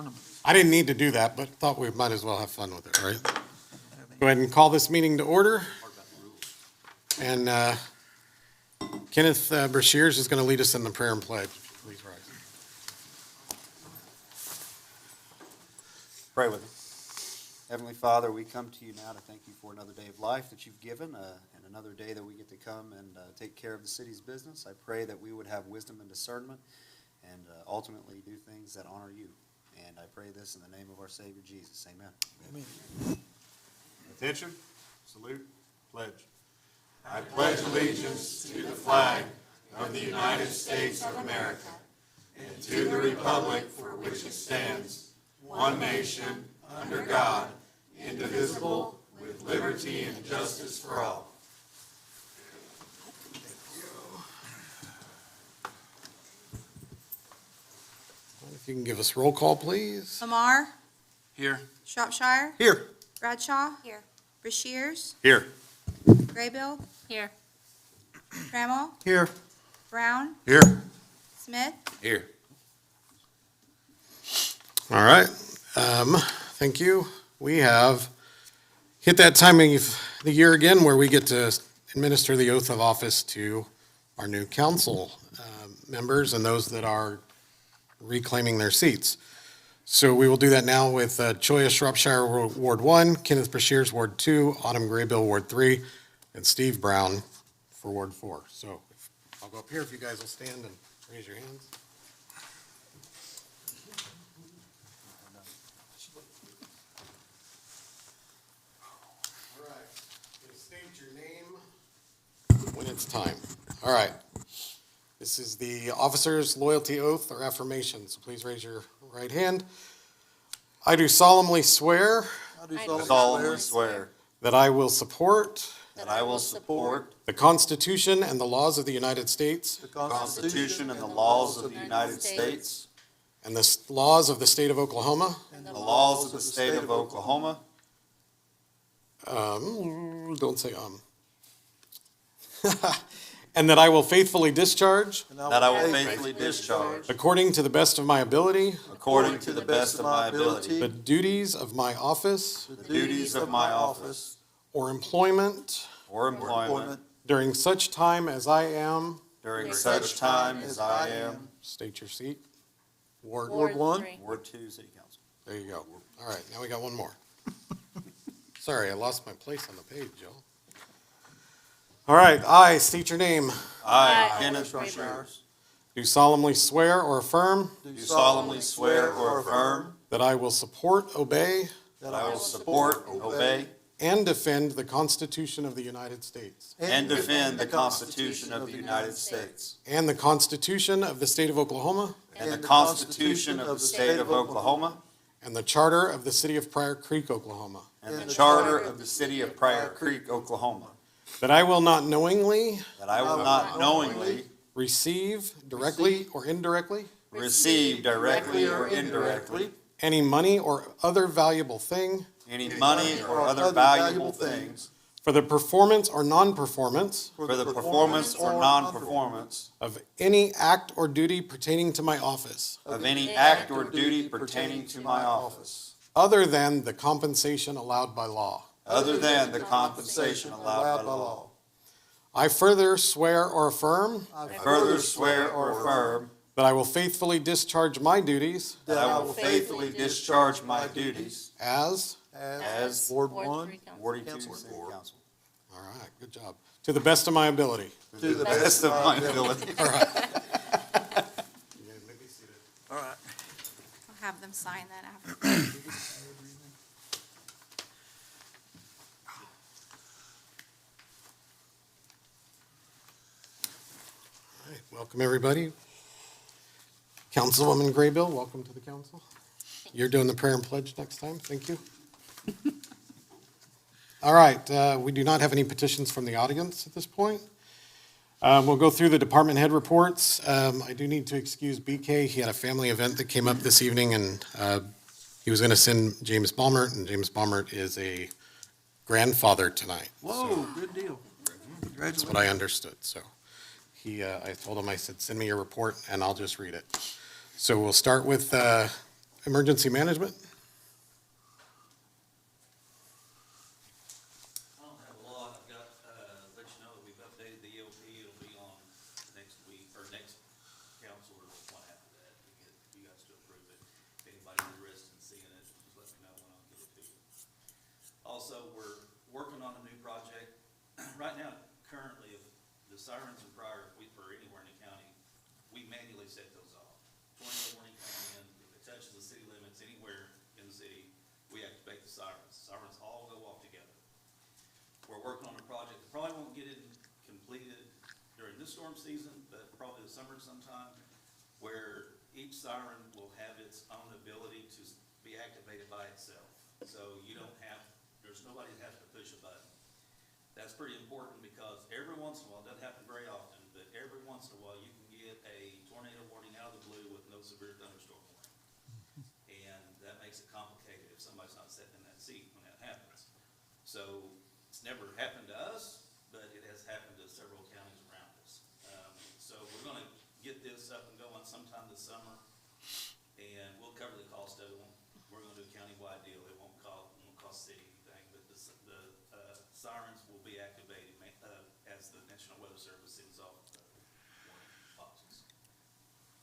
tournament. I didn't need to do that, but thought we might as well have fun with it, right? Go ahead and call this meeting to order. And Kenneth Brashears is going to lead us in the prayer and pledge. Please rise. Pray with me. Heavenly Father, we come to you now to thank you for another day of life that you've given and another day that we get to come and take care of the city's business. I pray that we would have wisdom and discernment and ultimately do things that honor you. And I pray this in the name of our Savior Jesus. Amen. Amen. Attention, salute, pledge. I pledge allegiance to the flag of the United States of America and to the republic for which it stands, one nation, under God, indivisible, with liberty and justice for all. If you can give us roll call, please. Lamar, Here. Shropshire, Here. Bradshaw. Here. Brashears, Here. Graybill, Here. Trammell, Here. Brown, Here. Smith. Here. All right. Thank you. We have hit that time of the year again where we get to administer the oath of office to our new council members and those that are reclaiming their seats. So we will do that now with Choya Shropshire Ward 1, Kenneth Brashears Ward 2, Autumn Graybill Ward 3, and Steve Brown for Ward 4. So I'll go up here if you guys will stand and raise your hands. All right. You'll state your name when it's time. All right. This is the officer's loyalty oath or affirmation, so please raise your right hand. I do solemnly swear I do Solemnly swear that I will support that I will support the Constitution and the laws of the United States the the Constitution and the laws of the United States and the laws of the state of Oklahoma, and the laws of the state of Oklahoma, don't say and that I will faithfully discharge, that I will faithfully discharge, according to the best of my ability, according to the best of my ability, the duties of my office the duties of my office or employment or employment during such time as I am, during such time as I am. state your seat, Ward. Ward 1. 3. Ward 2, City Council. There you go. All right, now we got one more. Sorry, I lost my place on the page, y'all. All right, I state your name. I, I, Kenneth Pryor. Brashears, Do solemnly swear or affirm do solemnly swear or affirm that I will support, obey, that I will support, obey, and defend the Constitution of the United States and defend the Constitution of the United States and the Constitution of the state of Oklahoma and the Constitution of the state of Oklahoma and the Charter of the city of Pryor Creek, Oklahoma. and the charter of the city of Pryor Creek, Oklahoma, That I will not knowingly that I will not knowingly receive, directly or indirectly, receive directly or indirectly any money or other valuable thing any money or other valuable things for the performance or non-performance for the performance or non-performance of any act or duty pertaining to my office, of any act or duty pertaining to my office, other than the compensation allowed by law. other than the compensation allowed by law. I further swear or affirm I further swear or affirm that I will faithfully discharge my duties that I will faithfully discharge my duties as, as Ward Ward 1. 3 council. Ward 2 City Council, all right, good job, to the best of my ability. to the best of my ability. All right. All right. I'll have them sign that after. All right, welcome, everybody. Councilwoman Graybill, welcome to the council. You're doing the prayer and pledge next time. Thank you. All right, we do not have any petitions from the audience at this point. We'll go through the department head reports. I do need to excuse BK. He had a family event that came up this evening, and he was going to send James Baumert, and James Baumert is a grandfather tonight. Whoa, good deal. That's what I understood. So I told him, I said, send me your report, and I'll just read it. So we'll start with emergency management? I don't have a lot. I've got, let you know that we've updated the EOP. It'll be on next week, or next council, or one after that, to get you guys to approve it. If anybody's interested in seeing it, just let me know when I'll get it to you. Also, we're working on a new project. Right now, currently, if the sirens in Pryor, or anywhere in the county, we manually set those off. Tornado warning coming in, if it touches the city limits anywhere in the city, we activate the sirens. Sirens all go off together. We're working on a project, that probably won't get it completed during this storm season, but probably the summer sometime, where each siren will have its own ability to be activated by itself. So you don't have, there's nobody that has to push a button. That's pretty important because every once in a while, it doesn't happen very often, but every once in a while, you can get a tornado warning out of the blue with no severe thunderstorm warning. And that makes it complicated if somebody's not sitting in that seat when that happens. So it's never happened to us, but it has happened to several counties around us. So we're gonna get this up and going sometime this summer, and we'll cover the cost of it. We're gonna do a countywide deal. It won't cost city anything, but the sirens will be activated, as the National Weather Service sends off the warning boxes.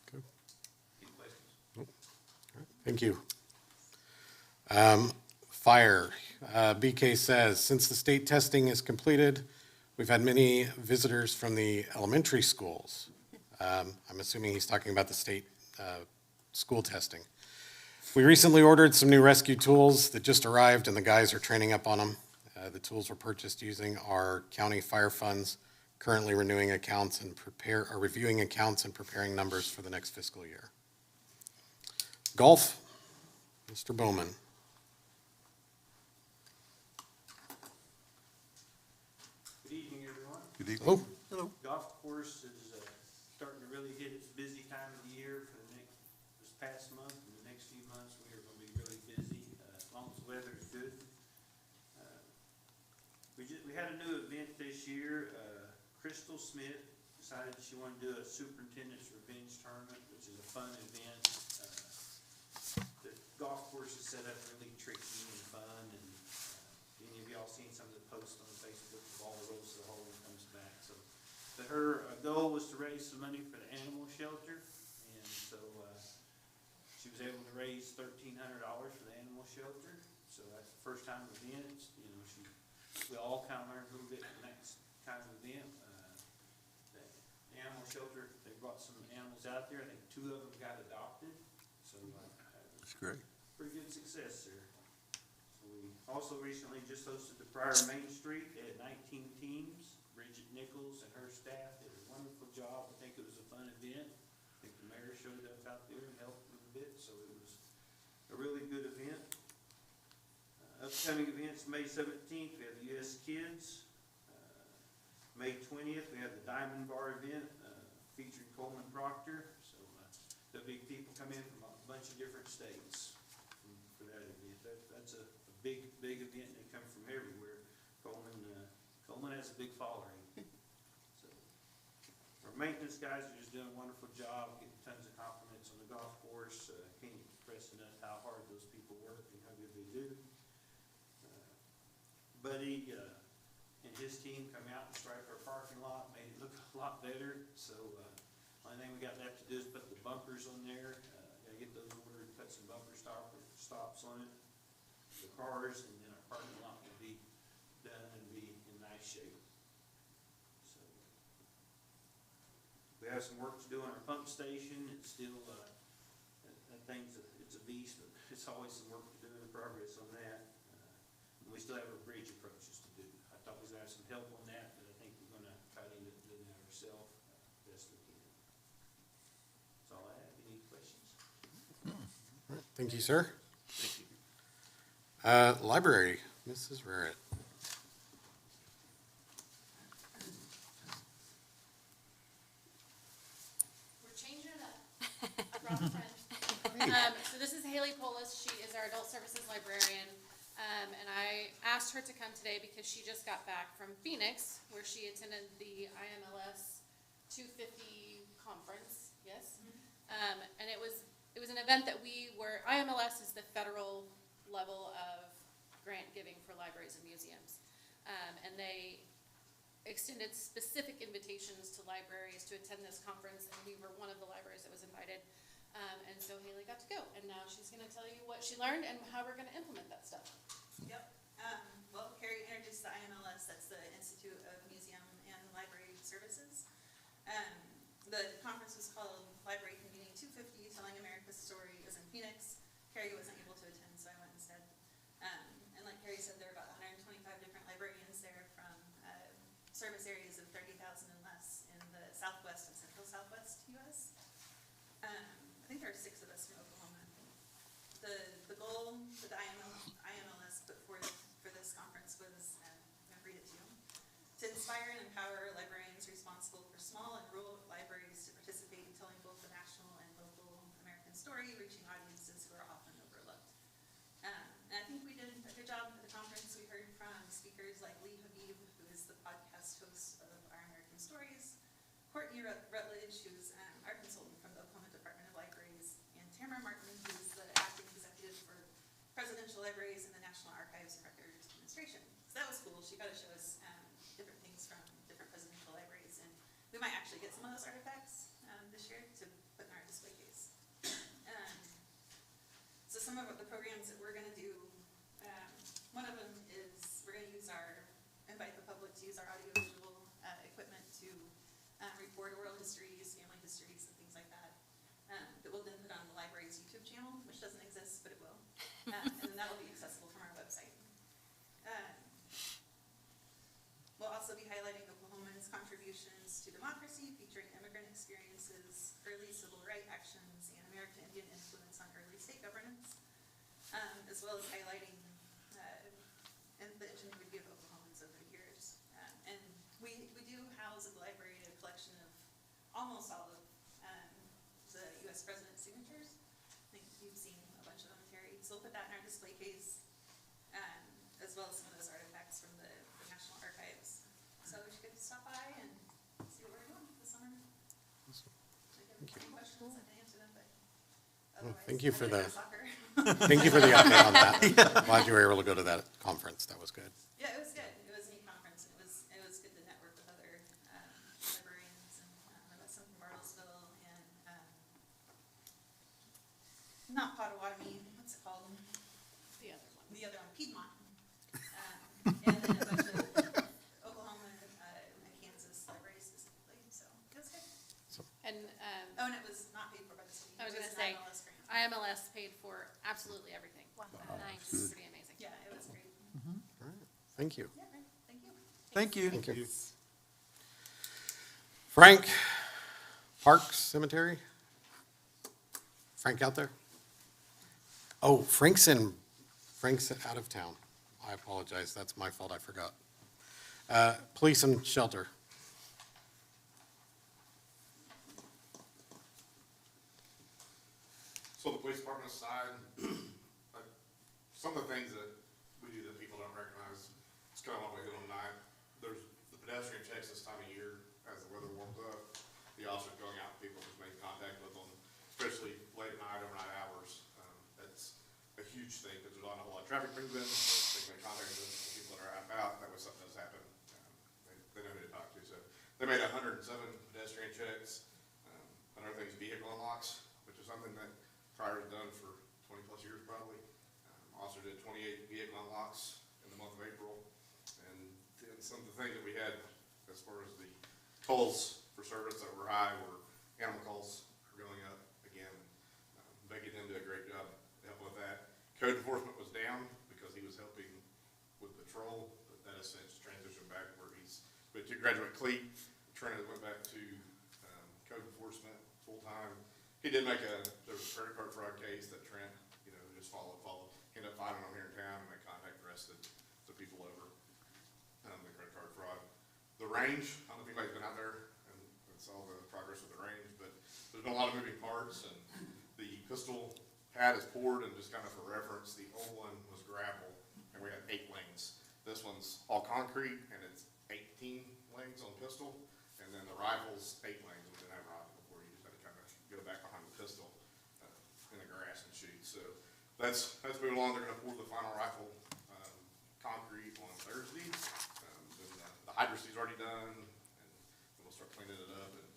Okay. Any questions? Thank you. Fire, BK says, since the state testing is completed, we've had many visitors from the elementary schools. I'm assuming he's talking about the state school testing. We recently ordered some new rescue tools that just arrived, and the guys are training up on them. The tools were purchased using our county fire funds, currently reviewing accounts and preparing numbers for the next fiscal year. Golf, Mr. Bowman. Good evening, everyone. Good evening. Oh, Hello. Golf course is starting to really hit its busy time of the year for this past month and the next few months. We are going to be really busy, as long as the weather is good. We had a new event this year. Crystal Smith decided she wanted to do a superintendent's revenge tournament, which is a fun event. The golf course is set up really tricky and fun, and any of y'all seen some of the posts on Facebook, the ball rolls to the hole and comes back. So, but her goal was to raise some money for the animal shelter, and so she was able to raise $1,300 for the animal shelter. So that's the first time event. We all kind of learned a little bit from that kind of event. The animal shelter, they brought some animals out there. I think 2 of them got adopted. So That's great. pretty good success there. So we also recently just hosted the Pryor Main Street. They had 19 teams. Bridget Nichols and her staff did a wonderful job. I think it was a fun event. I think the mayor showed up out there and helped a little bit, so it was a really good event. Upcoming events, May 17th, we have the U.S. Kids. May 20th, we have the Diamond Bar event featuring Coleman Proctor. So there'll be people come in from a bunch of different states for that event. That's a big event. They come from everywhere. Coleman has a big following. So our maintenance guys are just doing a wonderful job, getting tons of compliments on the golf course. Can't express enough how hard those people work and how good they do. Buddy and his team come out and stripe our parking lot, made it look a lot better. So only thing we got left to do is put the bumpers on there. Gotta get those ordered, put some bumper stops on it, the cars, and then our parking lot will be done and be in nice shape. So we have some work to do on our pump station. It's still that thing's it's a beast, but it's always some work to do and progress on that. We still have our bridge approaches to do. I thought we was gonna have some help on that, but I think we're gonna try to end up doing that ourselves best we can. That's all I have. Any questions? thank you, sir. Library, Mrs. Raritt. We're changing it up. I brought a friend. So this is Haley Polis. She is our adult services librarian. And I asked her to come today because she just got back from Phoenix, where she attended the IMLS 250 conference, yes? And it was it was an event that IMLS is the federal level of grant giving for libraries and museums. And they extended specific invitations to libraries to attend this conference, and we were one of the libraries that was invited. And so Haley got to go, and now she's gonna tell you what she learned and how we're gonna implement that stuff. Yep. Well, Carrie introduced the IMLS, that's the Institute of Museum and Library Services. The conference was called Library Convening 250, Telling America's Story. It was in Phoenix. Carrie wasn't able to attend, so I went instead. And like Carrie said, there are about 125 different librarians there from service areas of 30,000 and less in the Southwest and Central Southwest U.S. I think there are 6 of us from Oklahoma. The goal that the IMLS put forth for this conference was, I'm going to read it to you, to inspire and empower librarians responsible for small and rural libraries to participate in telling both the national and local American story, reaching audiences who are often overlooked. And I think we did a good job at the conference. We heard from speakers like Lee Habib, who is the podcast host of Our American Stories, Courtney Rutledge, who's our consultant from the Oklahoma Department of Libraries, and Tamara Martin, who's the acting executive for presidential libraries in the National Archives and Records Administration. So that was cool. She got to show us different things from different presidential libraries, and we might actually get some of those artifacts this year to put in our display case. So some of the programs that we're going to do, one of them is we're going to invite the public to use our audiovisual equipment to record oral histories, family histories, and things like that. That we'll then put on the library's YouTube channel, which doesn't exist, but it will. And then that will be accessible from our website. We'll also be highlighting Oklahoma's contributions to democracy, featuring immigrant experiences, early civil rights actions, and American Indian influence on early state governance, as well as highlighting and the ingenuity of Oklahomans over the years. And we do house at the library a collection of almost all of the U.S. President's signatures. I think you've seen a bunch of them, Terry. So we'll put that in our display case, as well as some of those artifacts from the National Archives. So we should get to stop by and see what we're doing this summer. If you have any questions, I can answer them, but otherwise, thank you I for know the- you're soccer. Thank you for the update on that. Glad you were able to go to that conference. That was good. Yeah, it was good. It was a neat conference. It was good to network with other librarians, and there was some from Bartlesville and not Potawatomi. What's it called? The other one. The other one, Piedmont. And then a bunch of Oklahoma and Kansas libraries specifically. So it was good. And, Oh, and it was not paid for by the city. I was It gonna an say, IMLS grant. IMLS paid for absolutely everything. Wow. Nice. It's pretty amazing. Yeah, it was great. Thank you. Yeah, great. Thank you. Thank you. Thank you. Frank, Parks Cemetery? Frank out there? Oh, Frank's out of town. I apologize. That's my fault. I forgot. Police and Shelter. So the police department aside, some of the things that we do that people don't recognize, it's kind of what we do tonight. There's the pedestrian checks this time of year as the weather warms up. The officers going out, people just make contact with them, especially late at night, overnight hours. That's a huge thing because there's not a whole lot of traffic brings in. They can make contact with the people that are out and about. That way something does happen, they know who to talk to. So they made 107 pedestrian checks. Another thing is vehicle unlocks, which is something that Pryor has done for 20 plus years probably. Officer did 28 vehicle unlocks in the month of April. And then some of the things that we had as far as the tolls for service that were high were animal calls are going up again. Becky did a great job helping with that. Code enforcement was down because he was helping with patrol, but that has since transitioned back where we took graduate Cleat. Trent went back to code enforcement full time. He did make there was a credit card fraud case that Trent, just followed. He ended up finding them here in town and they arrested the people over the credit card fraud. The range, I don't know if anybody's been out there and saw the progress of the range, but there's been a lot of moving parts and the pistol pad is poured, and just kind of for reference, the old one was gravel and we had 8 lanes. This one's all concrete and it's 18 lanes on pistol, and then the rifle's 8 lanes. We didn't have a rifle before, you just had to kind of go back behind the pistol. And in the grass and shoot. So that's moving along. They're gonna pour the final rifle, concrete on Thursday. Then the hydroseed's already done, and we'll start cleaning it up and,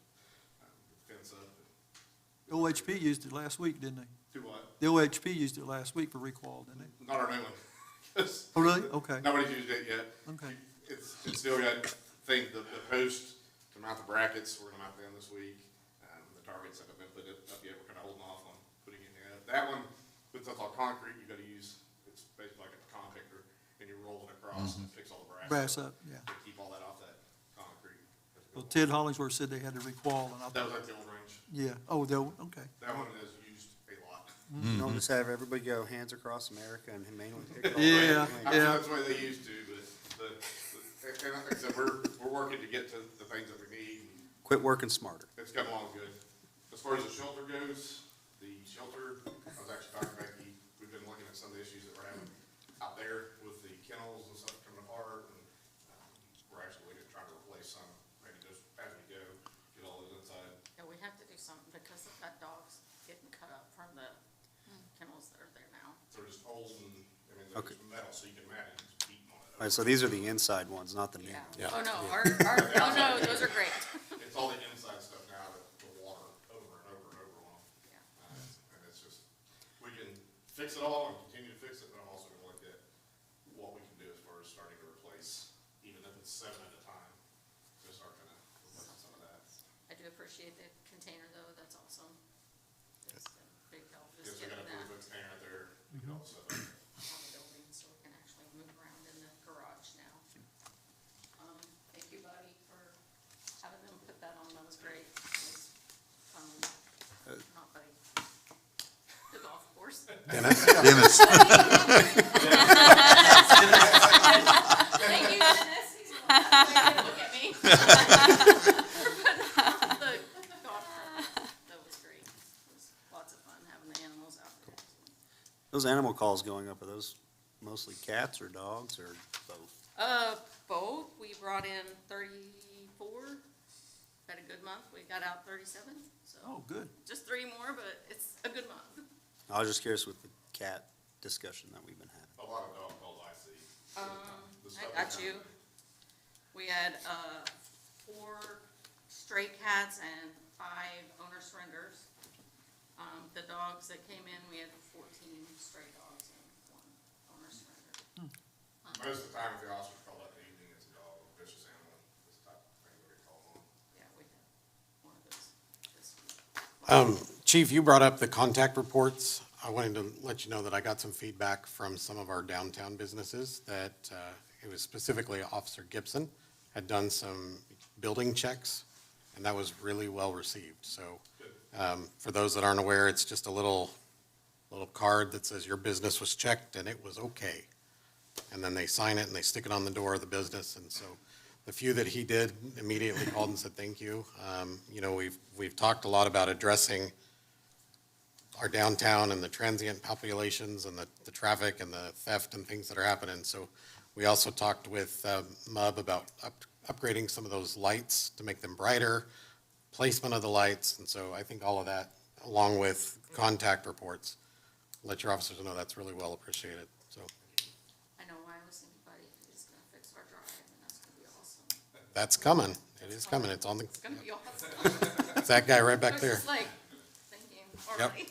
fence up. OHP used it last week, didn't they? Do what? The OHP used it last week for requal, didn't they? Not our new one. 'Cause Oh, really? Okay, nobody's used it yet. okay. It's still got, the post to mount the brackets, we're gonna mount them this week. The targets haven't been put up yet, we're kinda holding off on putting it in. That one, with stuff like concrete, you gotta use, it's basically like a compactor, and you roll it across and fix all the Brass up, yeah. To keep all that off that concrete. Well, Ted Hollingsworth said they had to requal, and I That was thought, at the old range. yeah, oh, they'll, okay. That one is used a lot. You don't just have everybody go hands across America and humanely pick it all Yeah, up. I'm sure yeah. that's the way they used to, but and like I said, we're working to get to the things that we need. Quit working smarter. It's coming along good. As far as the shelter goes, I was actually talking to Becky, we've been looking at some of the issues that we're having out there with the kennels and stuff coming apart, and, we're actually looking at trying to replace some, maybe just as we go, get all those inside. Yeah, we have to do something because of that dog's getting cut up from the kennels that are there now. They're just old and, they're Okay. just metal, so you can imagine just beating on it. All right, so these are the inside ones, not the new ones. Yeah. Oh, no, oh, no, those are great. It's all the inside stuff now that the water over and over and over on. Yeah. And it's just, we can fix it all and continue to fix it, but I'm also gonna look at what we can do as far as starting to replace, even if it's 7 at a time, to start kind of replacing some of that. I do appreciate the container though, that's awesome. It's a big help, Guess just we getting got a that blue book container out there, we can all stuff out there. on the building so we can actually move around in the garage now. Thank you, Buddy, for having them put that on, that was great. It was fun. Not Buddy. The golf course. Dennis? Dennis. Thank you, Dennis. He's the one that look at me. The golf cart. That was great. It was lots of fun having the animals out there. Those animal calls going up, are those mostly cats or dogs or both? Both. We brought in 34. Had a good month. We got out 37. So Oh, good. just 3 more, but it's a good month. I was just curious with the cat discussion that we've been having. A lot of dog calls I see. The stuff I got that you. comes- We had 4 stray cats and 5 owner surrenders. The dogs that came in, we had 14 stray dogs and 1 owner surrender. Most of the time, if the officers call that in the evening, it's a dog, vicious animal, this type of thing we get called on. Yeah, we had one of those this week. Chief, you brought up the contact reports. I wanted to let you know that I got some feedback from some of our downtown businesses that it was specifically Officer Gibson had done some building checks, and that was really well received. So for those that aren't aware, it's just a little card that says your business was checked and it was okay. And then they sign it and they stick it on the door of the business. And so the few that he did immediately called and said, thank you. We've talked a lot about addressing our downtown and the transient populations and the traffic and the theft and things that are happening. So we also talked with MUB about upgrading some of those lights to make them brighter, placement of the lights. And so I think all of that, along with contact reports, let your officers know that's really well appreciated. So I know I was thinking, Buddy, he's gonna fix our drive, and that's gonna be awesome. that's coming. It is coming. It's on the, It's gonna be awesome. it's that guy right I back was there. just like, thank you Yep. already.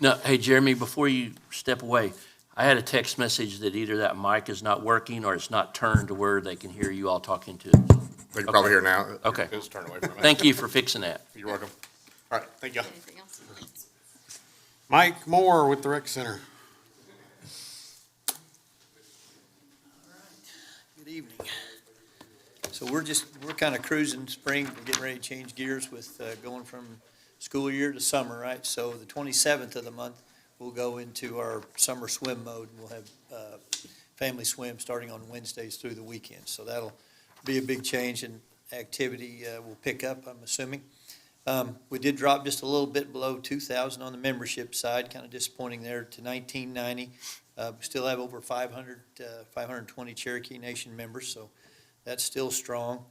No, hey, Jeremy, before you step away, I had a text message that either that mic is not working or it's not turned to where they can hear you all talking to. They can probably hear now. Okay. Just turn away from it. Thank you for fixing that. You're welcome. All right, thank you. Anything else? Mike Moore with the Rec Center. Good evening. So we're kind of cruising spring, we're getting ready to change gears with going from school year to summer, right? So the 27th of the month, we'll go into our summer swim mode, and we'll have family swim starting on Wednesdays through the weekend. So that'll be a big change, and activity will pick up, I'm assuming. We did drop just a little bit below 2,000 on the membership side, kind of disappointing there, to 1990. We still have over 520 Cherokee Nation members, so that's still strong.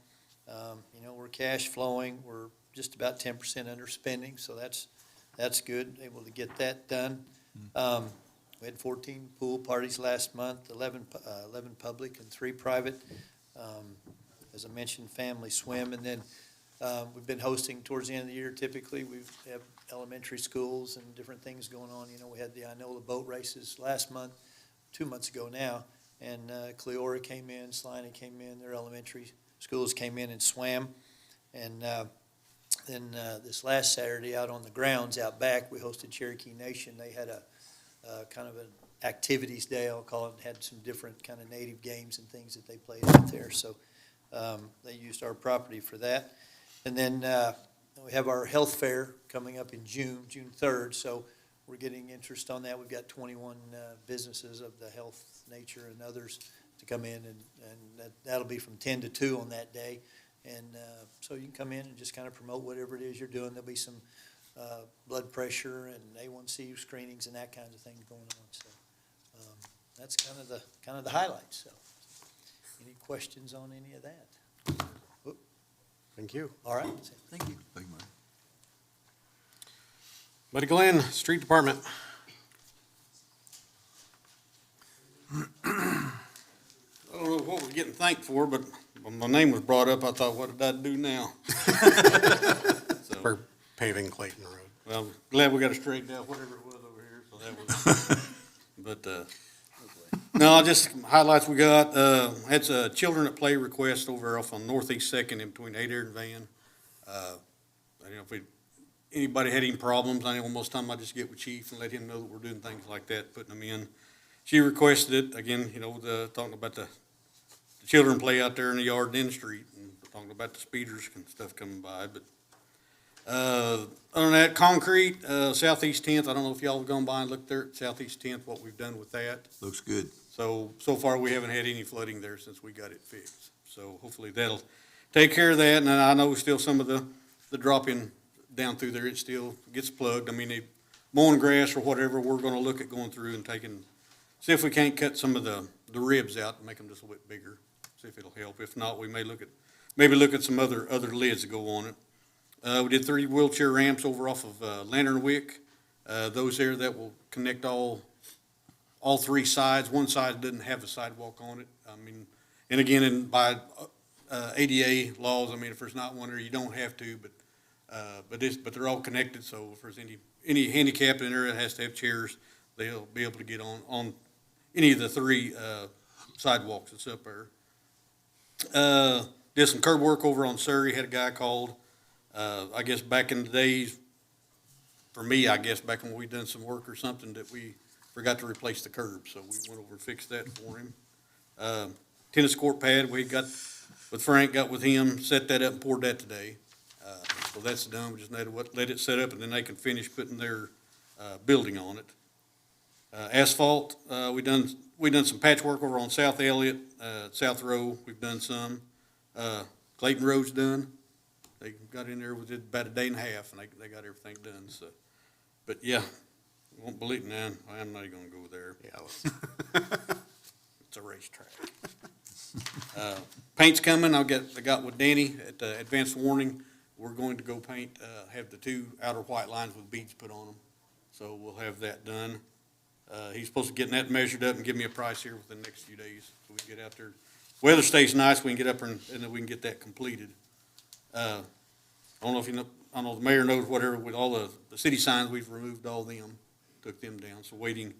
We're cash flowing, we're just about 10% under spending, so that's that's good, able to get that done. We had 14 pool parties last month, 11 public and 3 private. As I mentioned, family swim, and then we've been hosting towards the end of the year. Typically, we have elementary schools and different things going on. You know, we had the Inola boat races last month, 2 months ago now, and Cleora came in, Salina came in, their elementary schools came in and swam. And then this last Saturday, out on the grounds out back, we hosted Cherokee Nation. They had a kind of an activities day, I'll call it, and had some different kind of native games and things that they played out there. So they used our property for that. And then we have our health fair coming up in June 3rd. So we're getting interest on that. We've got 21 businesses of the health nature and others to come in, and that'll be from 10 to 2 on that day. And so you can come in and just kind of promote whatever it is you're doing. There'll be some blood pressure and A1C screenings and that kind of thing going on. So that's kind of the highlights. So any questions on any of that? Whoop. Thank you. All right. Thank you. Buddy Glenn, Street Department. I don't know what we're getting thanked for, but when my name was brought up, I thought, what did I do now? For paving Clayton Road. Well, glad we got it straightened out, whatever it was over here, so that was, but, no, just highlights we got, had a Children at Play request over off on Northeast Second in between Adair and Van. I don't know if anybody had any problems. I know most time I just get with Chief and let him know that we're doing things like that, putting them in. She requested it, again, you know, talking about the children play out there in the yard and in the street, and talking about the speeders and stuff coming by, but, other than that, concrete, Southeast 10th, I don't know if y'all have gone by and looked there at Southeast 10th, what we've done with that. Looks good. So far, we haven't had any flooding there since we got it fixed. So hopefully that'll take care of that, and I know still some of the drop-in down through there, it still gets plugged. I mean, they mowing grass or whatever, we're gonna look at going through and see if we can't cut some of the ribs out and make them just a little bit bigger, see if it'll help. If not, we may look at some other lids that go on it. We did 3 wheelchair ramps over off of Lantern Wick. Those there that will connect all 3 sides. One side doesn't have a sidewalk on it. I mean, and again, by ADA laws, I mean, if there's not one there, you don't have to, but they're all connected, so if there's any handicap in there that has to have chairs, they'll be able to get on any of the 3 sidewalks that's up there. Did some curb work over on Surrey, had a guy called. I guess back in the days, for me, I guess back when we done some work or something that we forgot to replace the curb, so we went over and fixed that for him. Tennis court pad, we got with him, set that up and poured that today. So that's done, we just need to let it set up and then they can finish putting their building on it. Asphalt, we done some patchwork over on South Elliott, South Row, we've done some. Clayton Road's done. They got in there within about a day and a half, and they got everything done, so. But, yeah, you won't believe it now, I'm not even gonna go there. Yeah. It's a racetrack. Paint's coming, I got with Danny at Advanced Warning. We're going to go paint, have the 2 outer white lines with beads put on them, so we'll have that done. He's supposed to get that measured up and give me a price here within the next few days, so we can get out there. Weather stays nice, we can get up there and then we can get that completed. I don't know if you know, I don't know if the mayor knows whatever, with all the city signs, we've removed all them, took them down, so waiting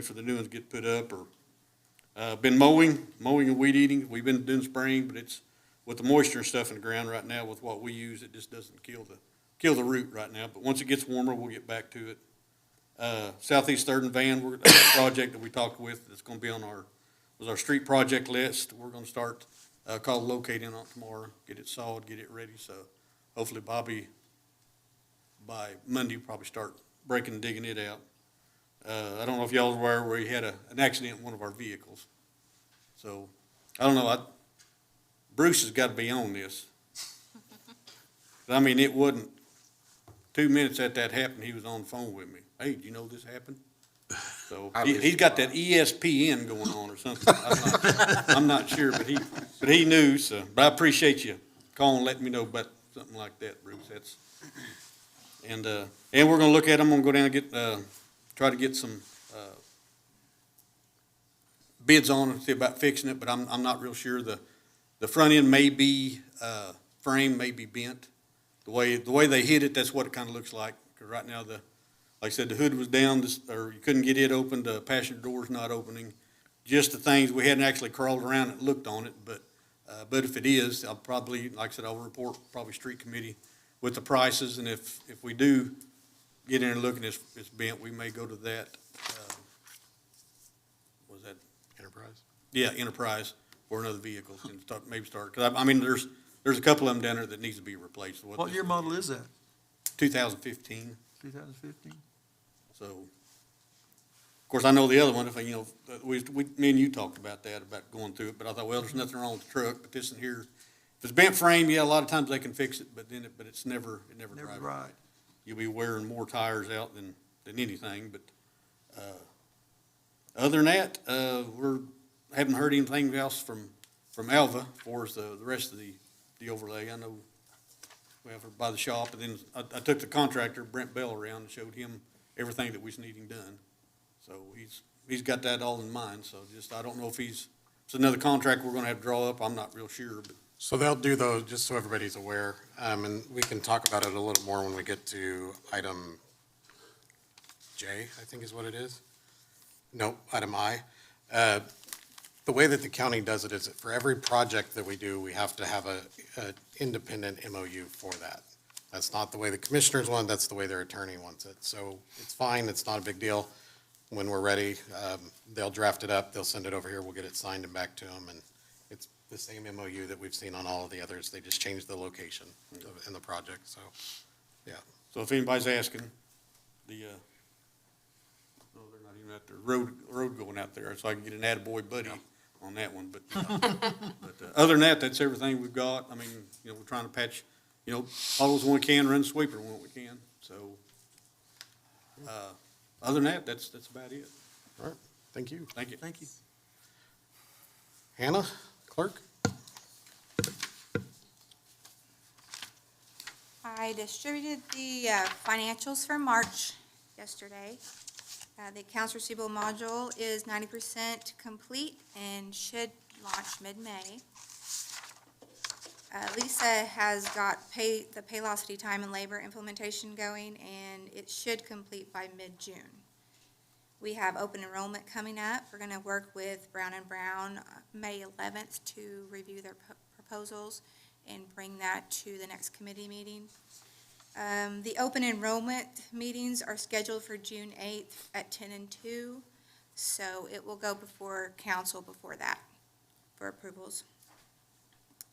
for the new ones to get put up, or, been mowing and weed eating, we've been doing spraying, but it's, with the moisture and stuff in the ground right now, with what we use, it just doesn't kill the root right now, but once it gets warmer, we'll get back to it. Southeast Third and Van, a project that we talked with, that's gonna be on our street project list, we're gonna start call locating on tomorrow, get it sawed, get it ready, so hopefully Bobby, by Monday, will probably start breaking and digging it out. I don't know if y'all are aware where he had an accident in one of our vehicles. So, I don't know, Bruce has got to be on this. I mean, it wasn't 2 minutes after that happened, he was on the phone with me. Hey, do you know this happened? So he's got that ESPN going on or something. I'm not sure, but he knew. So, but I appreciate you calling and letting me know about something like that, Bruce. And we're gonna look at them, I'm gonna go down and get, try to get some, bids on it, see about fixing it, but I'm not real sure. The front end may be, frame may be bent. The way they hit it, that's what it kinda looks like. 'Cause right now, like I said, the hood was down, or you couldn't get it open, the passenger door's not opening. Just the things, we hadn't actually crawled around and looked on it, but if it is, I'll probably, like I said, I'll report probably street committee with the prices, and if we do get in and look and it's bent, we may go to that, was that? Enterprise? Yeah, Enterprise or another vehicle and maybe start, because I mean, there's a couple of them down there that needs to be replaced. What year model is that? 2015, 2015? so. Of course, I know the other one, if, you know, me and you talked about that, about going through it, but I thought, well, there's nothing wrong with the truck, but this in here, if it's bent frame, yeah, a lot of times they can fix it, but it's never Never drives. right. You'll be wearing more tires out than anything, but, other than that, haven't heard anything else from Alva for us, the rest of the overlay. I know we have her by the shop, and then I took the contractor, Brent Bell, around and showed him everything that we was needing done. So he's got that all in mind, so just, I don't know if it's another contract we're gonna have to draw up, I'm not real sure, but. So they'll do those, just so everybody's aware, and we can talk about it a little more when we get to item J, I think is what it is. No, item I. The way that the county does it is that for every project that we do, we have to have a independent MOU for that. That's not the way the commissioners want, that's the way their attorney wants it. So it's fine, it's not a big deal. When we're ready, they'll draft it up, they'll send it over here, we'll get it signed and back to them, and it's the same MOU that we've seen on all of the others. They just changed the location in the project, so, yeah. So if anybody's asking, no, they're not even at the road going out there, so I can get an attaboy buddy on that one, but, other than that, that's everything we've got. I mean, you know, we're trying to patch, you know, potholes when we can, run sweeper when we can, so, other than that, that's about it. All right, thank you. Thank you. Thank you. Hannah, clerk? I distributed the financials for March yesterday. The accounts receivable module is 90% complete and should launch mid-May. Lisa has got the Paylocity time and labor implementation going, and it should complete by mid-June. We have open enrollment coming up. We're going to work with Brown & Brown May 11th to review their proposals and bring that to the next committee meeting. The open enrollment meetings are scheduled for June 8th at 10 and 2, so it will go before council before that for approvals.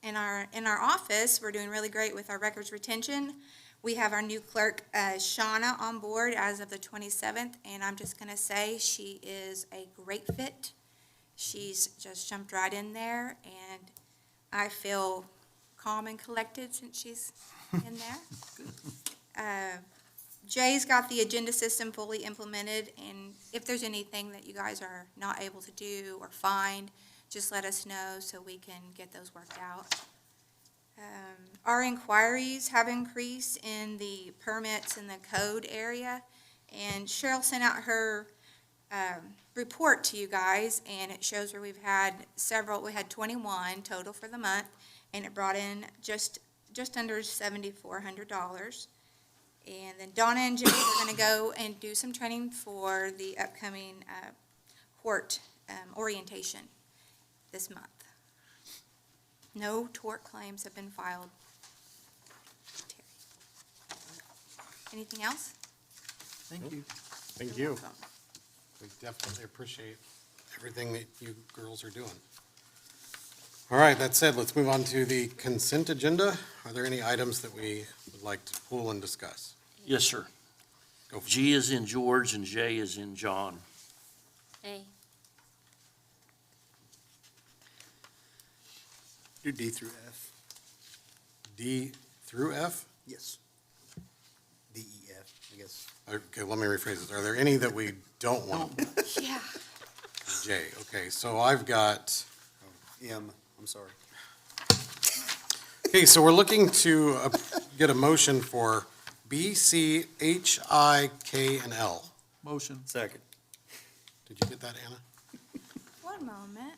In our office, we're doing really great with our records retention. We have our new clerk, Shauna, on board as of the 27th, and I'm just going to say she is a great fit. She's just jumped right in there, and I feel calm and collected since she's in there. Jay's got the agenda system fully implemented, and if there's anything that you guys are not able to do or find, just let us know so we can get those worked out. Our inquiries have increased in the permits and the code area, and Cheryl sent out her report to you guys, and it shows where we've had we had 21 total for the month, and it brought in just under $7,400. And then Donna and Jay are going to go and do some training for the upcoming court orientation this month. No tort claims have been filed. Anything else? Thank you. Thank you. We definitely appreciate everything that you girls are doing. All right, that said, let's move on to the consent agenda. Are there any items that we would like to pull and discuss? Yes, sir. Go for it. G is in George and J is in John. A. Do D through F. D through F? Yes. D, E, F, I guess. Okay, let me rephrase this. Are there any that we don't want? Yeah. J, okay, so I've got, M, I'm sorry. okay, so we're looking to get a motion for B, C, H, I, K, and L. Motion. Second. Did you get that, Anna? One moment.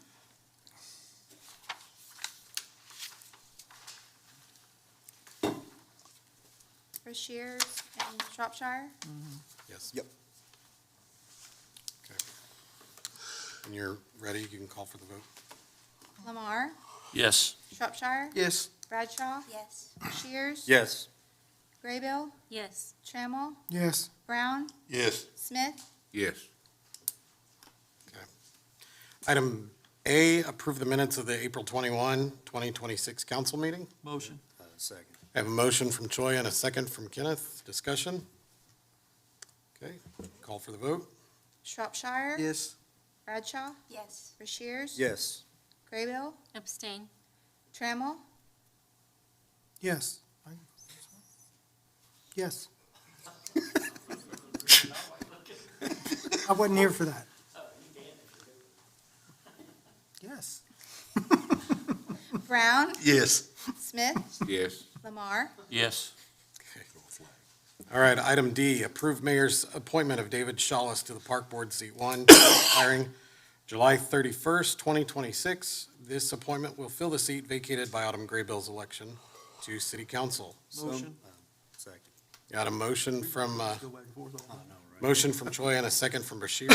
For Shears and Shropshire? Yes. Yep. Okay. When you're ready, you can call for the vote. Lamar? Yes. Shropshire? Yes. Bradshaw? Yes. Shears? Yes. Graybill? Yes. Trammell? Yes. Brown? Yes. Smith? Yes. Okay. Item A, approve the minutes of the April 21, 2026 council meeting. Motion. Second. I have a motion from Choi and a second from Kenneth. Discussion? Okay, call for the vote. Shropshire? Yes. Bradshaw? Yes. For Shears? Yes. Graybill? Abstain. Trammell? Yes. Yes. I wasn't here for that. Yes. Brown? Yes. Smith? Yes. Lamar? Yes. All right, item D, approve mayor's appointment of David Shawless to the Park Board, seat 1, expiring July 31st, 2026. This appointment will fill the seat vacated by Autumn Graybill's election to city council. Motion. Second. Got a motion from, Go back and forth all night. motion from Choi and a second from Bashir.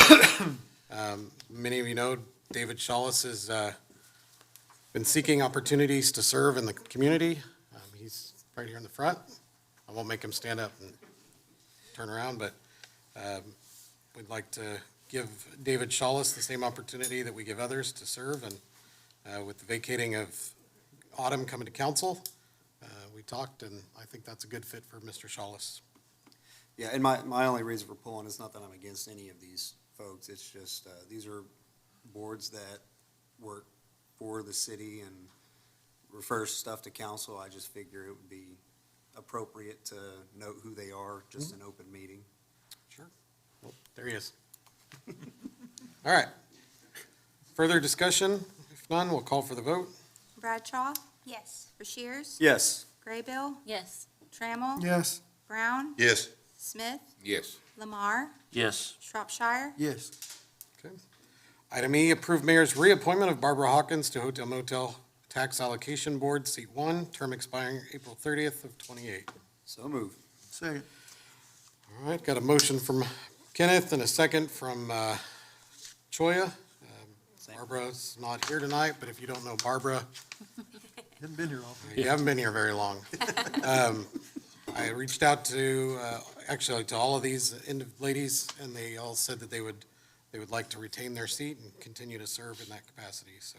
Many of you know, David Shawless has been seeking opportunities to serve in the community. He's right here in the front. I won't make him stand up and turn around, but we'd like to give David Shawless the same opportunity that we give others to serve. And with the vacating of Autumn coming to council, we talked, and I think that's a good fit for Mr. Shawless. Yeah, and my only reason for pulling is not that I'm against any of these folks. It's just, these are boards that work for the city and refer stuff to council. I just figure it would be appropriate to note who they are, just an open meeting. Sure. Well, there he is. All right. Further discussion? If none, we'll call for the vote. Bradshaw? Yes. For Shears? Yes. Graybill? Yes. Trammell? Yes. Brown? Yes. Smith? Yes. Lamar? Yes. Shropshire? Yes. Okay. Item E, approve mayor's reappointment of Barbara Hawkins to Hotel Motel Tax Allocation Board, seat 1, term expiring April 30th of 28. So move. Second. All right, got a motion from Kenneth and a second from Choya. Barbara's not here tonight, but if you don't know Barbara, Haven't been here often. you haven't been here very long. I reached out to, actually to all of these ladies, and they all said that they would like to retain their seat and continue to serve in that capacity. So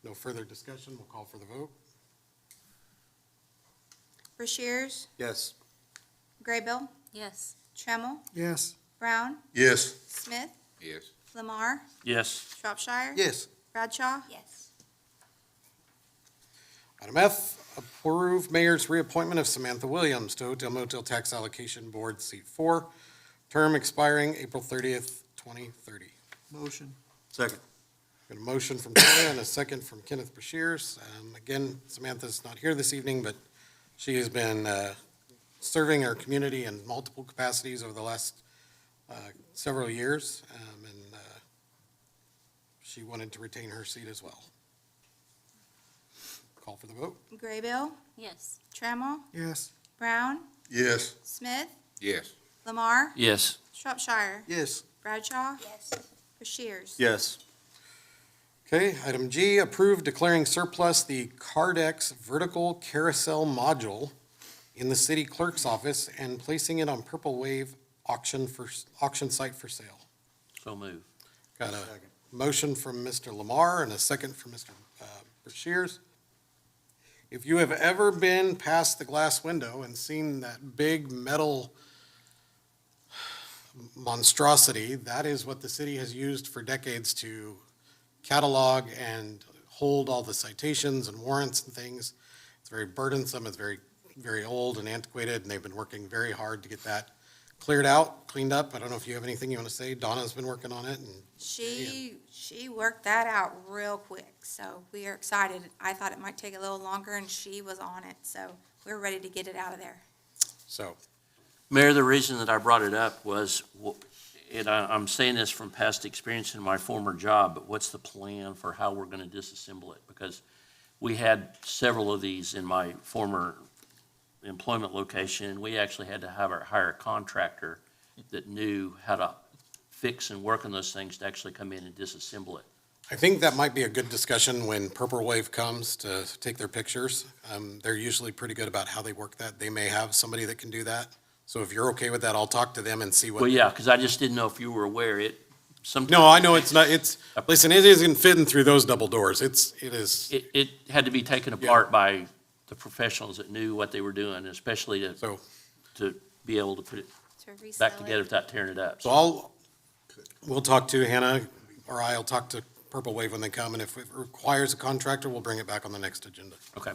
no further discussion, we'll call for the vote. For Shears? Yes. Graybill? Yes. Trammell? Yes. Brown? Yes. Smith? Yes. Lamar? Yes. Shropshire? Yes. Bradshaw? Yes. Item F, approve mayor's reappointment of Samantha Williams to Hotel Motel Tax Allocation Board, seat 4, term expiring April 30th, 2030. Motion. Second. Got a motion from Toya and a second from Kenneth Bashirs. Again, Samantha's not here this evening, but she has been serving our community in multiple capacities over the last several years, and she wanted to retain her seat as well. Call for the vote. Graybill? Yes. Trammell? Yes. Brown? Yes. Smith? Yes. Lamar? Yes. Shropshire? Yes. Bradshaw? Yes. For Shears? Yes. Okay, item G, approve declaring surplus the Cardex vertical carousel module in the city clerk's office and placing it on Purple Wave auction site for sale. So move. Got a Second. motion from Mr. Lamar and a second from Mr. Bashirs. If you have ever been past the glass window and seen that big metal monstrosity, that is what the city has used for decades to catalog and hold all the citations and warrants and things. It's very burdensome, it's very, very old and antiquated, and they've been working very hard to get that cleared out, cleaned up. I don't know if you have anything you want to say. Donna's been working on it, and She worked that out real quick, so we are excited. I thought it might take a little longer, and she was on it, so we're ready to get it out of there. so Mayor, the reason that I brought it up was, and I'm saying this from past experience in my former job, but what's the plan for how we're going to disassemble it? Because we had several of these in my former employment location. We actually had to hire a contractor that knew how to fix and work on those things to actually come in and disassemble it. I think that might be a good discussion when Purple Wave comes to take their pictures. They're usually pretty good about how they work that. They may have somebody that can do that. So if you're okay with that, I'll talk to them and see what. Well, yeah, because I just didn't know if you were aware. No, I know it's not, listen, it isn't fitting through those double doors. It is. It had to be taken apart by the professionals that knew what they were doing, especially to be able to put it To resell back it. together without tearing it up. So we'll talk to Hannah, or I'll talk to Purple Wave when they come, and if it requires a contractor, we'll bring it back on the next agenda, Okay.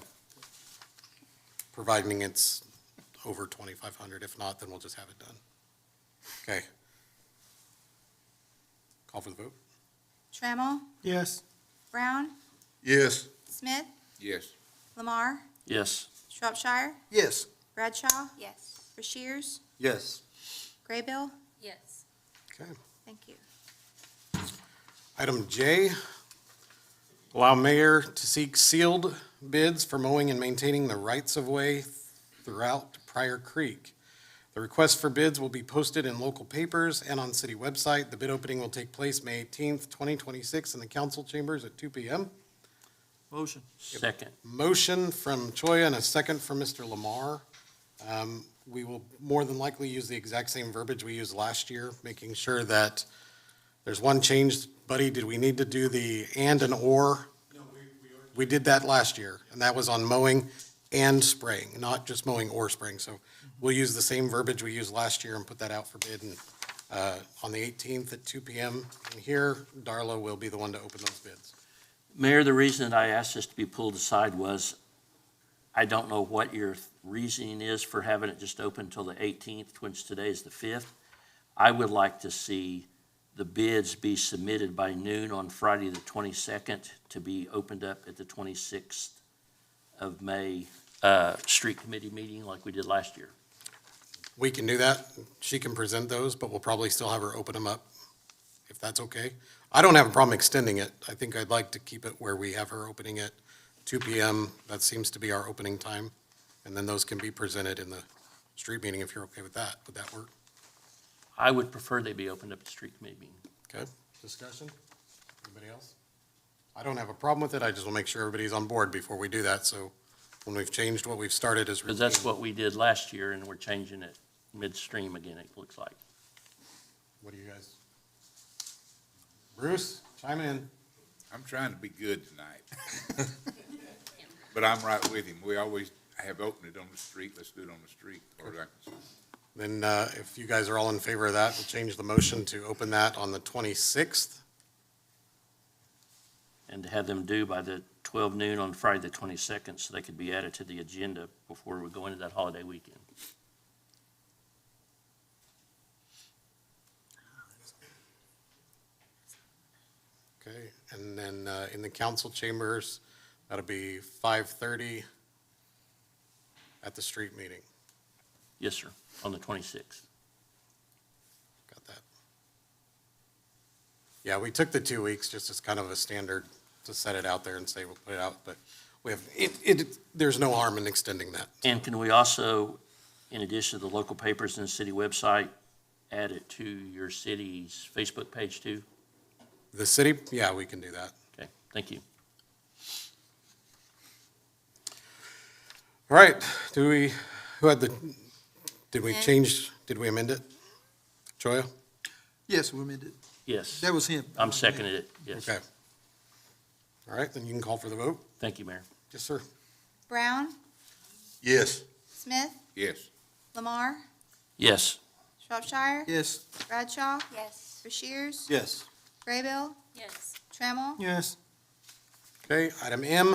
providing it's over 2,500. If not, then we'll just have it done. Okay. Call for the vote. Trammell, Yes. Brown, Yes. Smith, Yes. Lamar, Yes. Shropshire, Yes. Bradshaw, Yes. Rushiers, Yes. Graybill. Yes. Okay. Thank you. Item J, allow mayor to seek sealed bids for mowing and maintaining the rights-of-way throughout Pryor Creek. The request for bids will be posted in local papers and on city website. The bid opening will take place May 18th, 2026 in the council chambers at 2 p.m. Motion. Second. Motion from Choya and a second from Mr. Lamar. We will more than likely use the exact same verbiage we used last year, making sure that there's one change. Buddy, did we need to do the and an or? No, we did that last year, and that was on mowing and spraying, not just mowing or spraying. So we'll use the same verbiage we used last year and put that out for bid. And on the 18th at 2 p.m. And here, Darla will be the one to open those bids. Mayor, the reason that I asked this to be pulled aside was, I don't know what your reasoning is for having it just open until the 18th, which today is the 5th. I would like to see the bids be submitted by noon on Friday, the 22nd, to be opened up at the 26th of May, street committee meeting like we did last year. We can do that. She can present those, but we'll probably still have her open them up, if that's okay. I don't have a problem extending it. I think I'd like to keep it where we have her opening at 2 p.m. That seems to be our opening time. And then those can be presented in the street meeting if you're okay with that. Would that work? I would prefer they be opened up at the street committee meeting. Okay, discussion? Anybody else? I don't have a problem with it. I just want to make sure everybody's on board before we do that. So when we've changed what we've started as Because routine. that's what we did last year, and we're changing it midstream again, it looks like. What do you guys? Bruce, chime in. I'm trying to be good tonight. But I'm right with him. We always have opened it on the street. Let's do it on the street. Then if you guys are all in favor of that, we'll change the motion to open that on the 26th. And to have them due by the 12 noon on Friday, the 22nd, so they could be added to the agenda before we go into that holiday weekend. Okay, and then in the council chambers, that'll be 5:30 at the street meeting. Yes, sir, on the 26th. Got that? Yeah, we took the 2 weeks just as kind of a standard to set it out there and say we'll put it out, but we have, there's no harm in extending that. And can we also, in addition to the local papers and the city website, add it to your city's Facebook page too? The city, yeah, we can do that. Okay, thank you. All right, who had did we change, did we amend it? Choya? Yes, we amended. Yes, That was him. I'm seconding it, yes. Okay. All right, then you can call for the vote. Thank you, Mayor. Yes, sir. Brown, Yes. Smith, Yes. Lamar, Yes, Shropshire, Yes. Bradshaw, Yes. Rushiers, Yes. Graybill, Yes. Trammell, Yes. Okay, item M,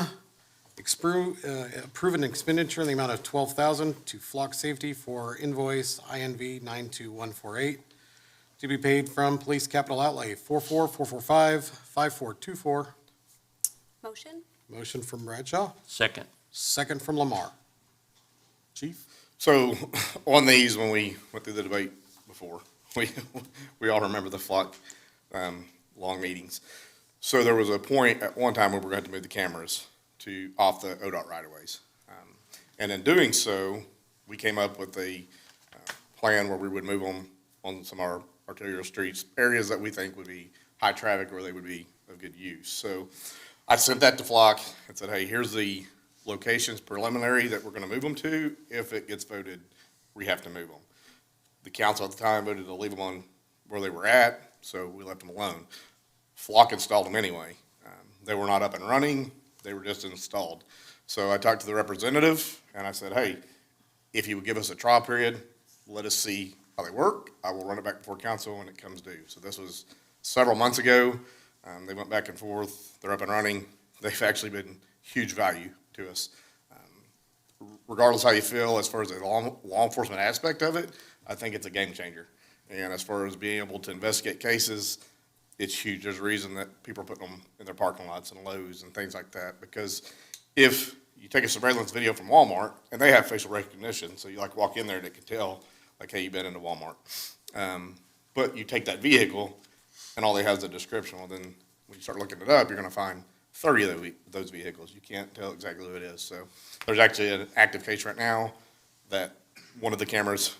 approve an expenditure in the amount of $12,000 to Flock Safety for invoice INV 92148 to be paid from Police Capital Outlay 44445-5424. Motion? Motion from Bradshaw, second. second from Lamar. Chief? So on these, when we went through the debate before, we all remember the flock, long meetings. So there was a point at one time where we were going to move the cameras off the ODOT right-of-ways. And in doing so, we came up with a plan where we would move them on some of our arterial streets, areas that we think would be high traffic or they would be of good use. So I sent that to Flock and said, hey, here's the locations preliminary that we're gonna move them to. If it gets voted, we have to move them. The council at the time voted to leave them on where they were at, so we left them alone. Flock installed them anyway. They were not up and running, they were just installed. So I talked to the representative and I said, hey, if he would give us a trial period, let us see how they work. I will run it back before council when it comes due. So this was several months ago. They went back and forth. They're up and running. They've actually been huge value to us. Regardless how you feel as far as the law enforcement aspect of it, I think it's a game changer. And as far as being able to investigate cases, it's huge. There's a reason that people are putting them in their parking lots and Lowe's and things like that. Because if you take a surveillance video from Walmart, and they have facial recognition, so you like walk in there and it can tell, like, hey, you've been into Walmart. But you take that vehicle and all they have is a description. Well, then when you start looking it up, you're gonna find 30 of those vehicles. You can't tell exactly who it is. So there's actually an active case right now that one of the cameras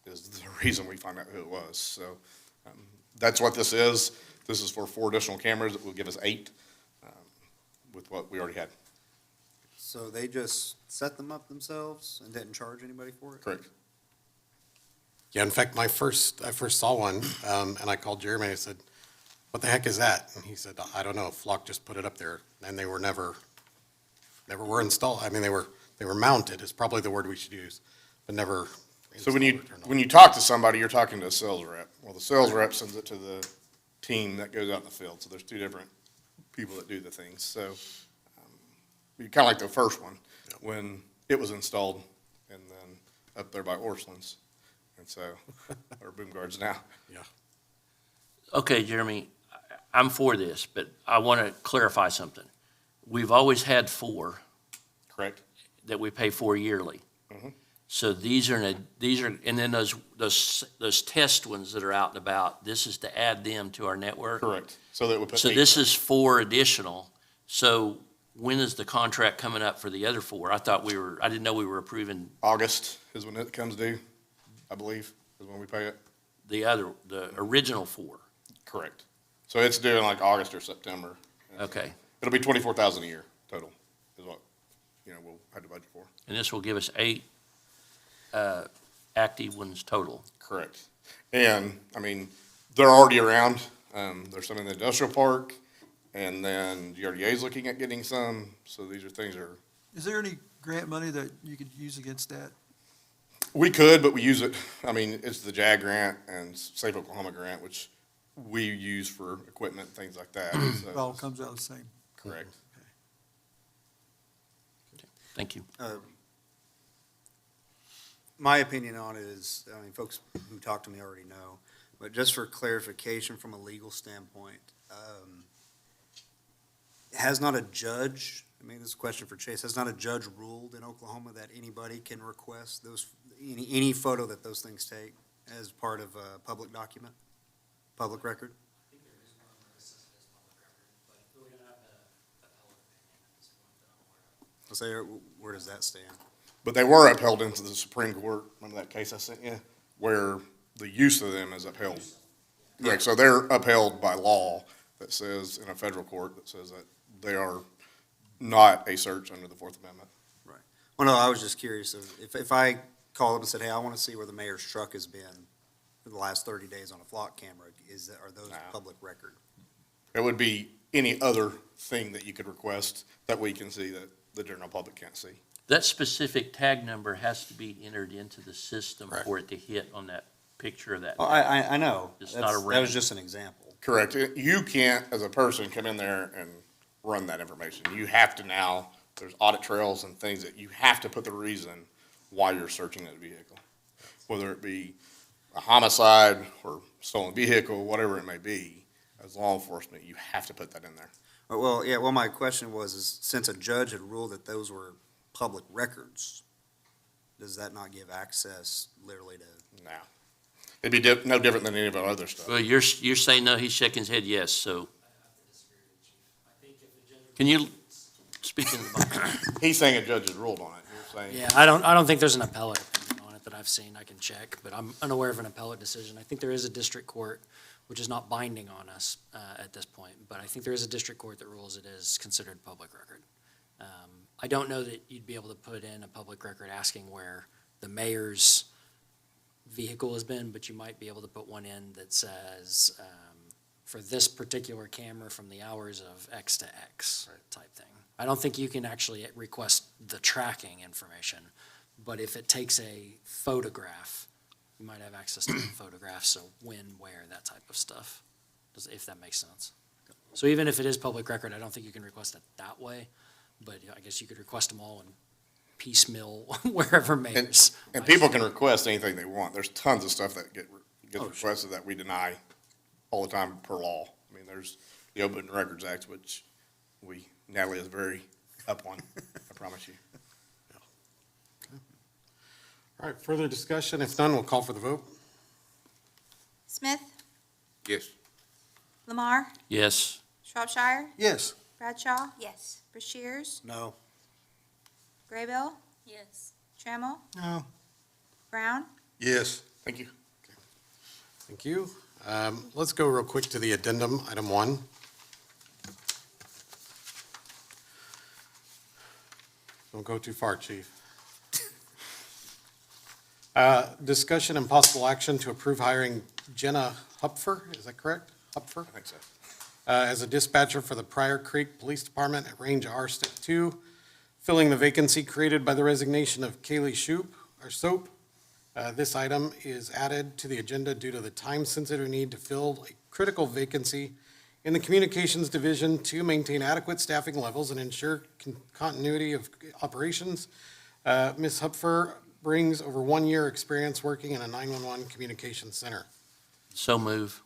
is the reason we find out who it was. So that's what this is. This is for 4 additional cameras. It will give us 8 with what we already had. So they just set them up themselves and didn't charge anybody for it? Correct. Yeah, in fact, I first saw one, and I called Jeremy, and I said, what the heck is that? And he said, I don't know, Flock just put it up there, and they were never were installed. I mean, they were mounted, is probably the word we should use, but never So installed. when you talk to somebody, you're talking to a sales rep. Well, the sales rep sends it to the team that goes out in the field. So there's 2 different people that do the things. So kind of like the first one, when it was installed and then up there by Orslins. And so, or Boom Guards now. Yeah. Okay, Jeremy, I'm for this, but I want to clarify something. We've always had 4 Correct. that we pay for yearly. Mhm. So these are, and then those test ones that are out and about, this is to add them to our network? Correct. So that we put. So 8 this is 4 additional. So when is the contract coming up for the other 4? I didn't know we were approving August is when it comes due, I believe, is when we pay it. the original 4. Correct. So it's due in like August or September. Okay. It'll be 24,000 a year total is what, we'll have to budget for. And this will give us 8 active ones total. Correct. And, I mean, they're already around. There's some in the industrial park, and then GRDA is looking at getting some. So these are things Is there any grant money that you could use against that? we could, but we use it. I mean, it's the JAG grant and Safe Oklahoma grant, which we use for equipment and things like that. It all So, comes out the same. correct. Thank you. My opinion on it is, I mean, folks who talk to me already know, but just for clarification from a legal standpoint, has not a judge, I mean, this is a question for Chase, has not a judge ruled in Oklahoma that anybody can request any photo that those things take as part of a public document, public record? I think there is one where it says it is public record, but we don't have the appellate opinion at this point that I'm aware of. Let's say, where does that stand? But they were upheld into the Supreme Court. Remember that case I sent you? Where the use of them is upheld. Correct. So they're upheld by law that says, in a federal court, that says that they are not a search under the Fourth Amendment. Right. Well, no, I was just curious, if I called them and said, hey, I want to see where the mayor's truck has been for the last 30 days on a flock camera, are those public record? It would be any other thing that you could request that we can see that the general public can't see. That specific tag number has to be entered into the system Correct. for it to hit on that picture of that. Oh, I know. It's not a That was random. just an example. Correct. You can't, as a person, come in there and run that information. You have to now, there's audit trails and things that you have to put the reason why you're searching that vehicle. Whether it be a homicide or stolen vehicle, whatever it may be, as law enforcement, you have to put that in there. Well, yeah, well, my question was, is since a judge had ruled that those were public records, does that not give access literally to? No. It'd be no different than any of our other stuff. Well, you're saying no, he's shaking his head yes, so I have to disagree with you, Chief. I think if the gender. can you speak in the mic? He's saying a judge has ruled on it. You're saying. Yeah, I don't think there's an appellate opinion on it that I've seen. I can check, but I'm unaware of an appellate decision. I think there is a district court, which is not binding on us at this point, but I think there is a district court that rules it is considered public record. I don't know that you'd be able to put in a public record asking where the mayor's vehicle has been, but you might be able to put one in that says, for this particular camera from the hours of X to X type thing. I don't think you can actually request the tracking information, but if it takes a photograph, you might have access to the photograph, so when, where, that type of stuff, if that makes sense. So even if it is public record, I don't think you can request it that way, but I guess you could request them all and piecemeal wherever mayor's. And people can request anything they want. There's tons of stuff that gets requested that we deny all the time per law. I mean, there's the Open Records Act, which Natalie is very up on, I promise you. All right, further discussion? If none, we'll call for the vote. Smith, Yes. Lamar, Yes, Shropshire, Yes. Bradshaw. Yes. Rushiers, No. Graybill, Yes. Trammell, No. Brown. Yes. Thank you. Thank you. Let's go real quick to the addendum, item 1. Don't go too far, chief. Discussion and possible action to approve hiring Jenna Hupfer, is that correct? Hupfer? I think so. As a dispatcher for the Pryor Creek Police Department at Range R Step 2, filling the vacancy created by the resignation of Kaylee Soap. This item is added to the agenda due to the time-sensitive need to fill a critical vacancy in the Communications Division to maintain adequate staffing levels and ensure continuity of operations. Ms. Hupfer brings over 1 year experience working in a 911 communications center. so move.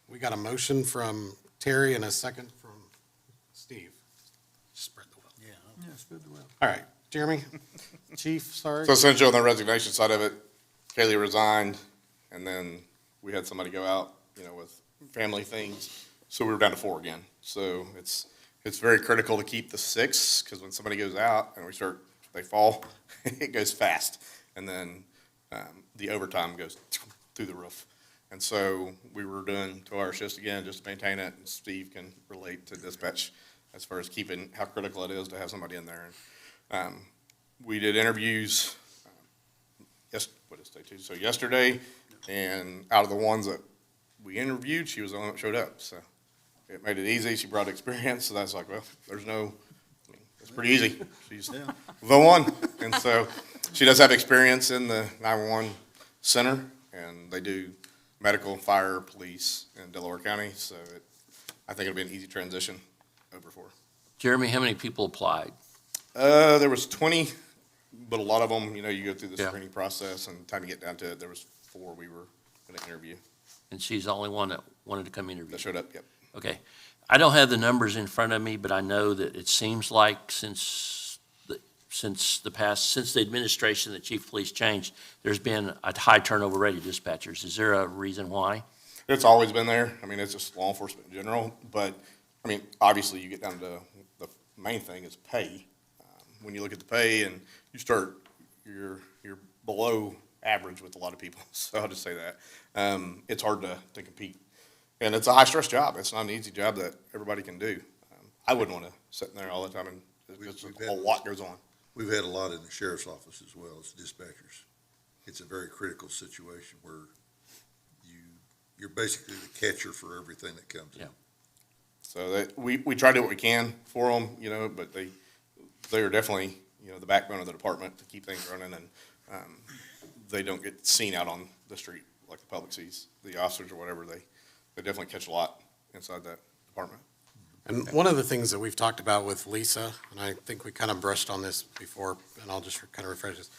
We got a motion from Terry and a second from Steve. Spread the wealth. Yeah, spread the wealth. All right, Jeremy, chief, sorry. So essentially on the resignation side of it, Kaylee resigned, and then we had somebody go out, with family things. So we were down to 4 again. So it's very critical to keep the 6, because when somebody goes out and they fall, it goes fast. And then the overtime goes through the roof. And so we were doing 2-hour shifts again just to maintain it, and Steve can relate to dispatch as far as keeping how critical it is to have somebody in there. We did interviews, So yesterday, and out of the ones that we interviewed, she was the one that showed up. So it made it easy. She brought experience, so that's like, well, it's pretty easy. She's the one. And so she does have experience in the 911 center, and they do medical, fire, police in Delaware County. So I think it'll be an easy transition over for her. Jeremy, how many people applied? There was 20, but a lot of them, you go through the Yeah. screening process, and time to get down to it, there was 4 we were going to interview And she's the only one that wanted to come interview? that showed up, yep. Okay. I don't have the numbers in front of me, but I know that it seems like since the administration, the chief of police changed, there's been a high turnover rate of dispatchers. Is there a reason why? It's always been there. I mean, it's just law enforcement in general, but, obviously you get down to the main thing is pay. When you look at the pay and you're below average with a lot of people, so I'll just say that. It's hard to compete. And it's a high-stress job. It's not an easy job that everybody can do. I wouldn't want to sit in there all the time, and just a lot goes on. We've had a lot in the sheriff's office as well as dispatchers. It's a very critical situation where you're basically the catcher for everything that comes in. Yeah. So we try to do what we can for them, but they are definitely, the backbone of the department to keep things running, and they don't get seen out on the street like the public sees. The officers or whatever, they definitely catch a lot inside that department. And one of the things that we've talked about with Lisa, and I think we kind of brushed on this before, and I'll just kind of refresh this.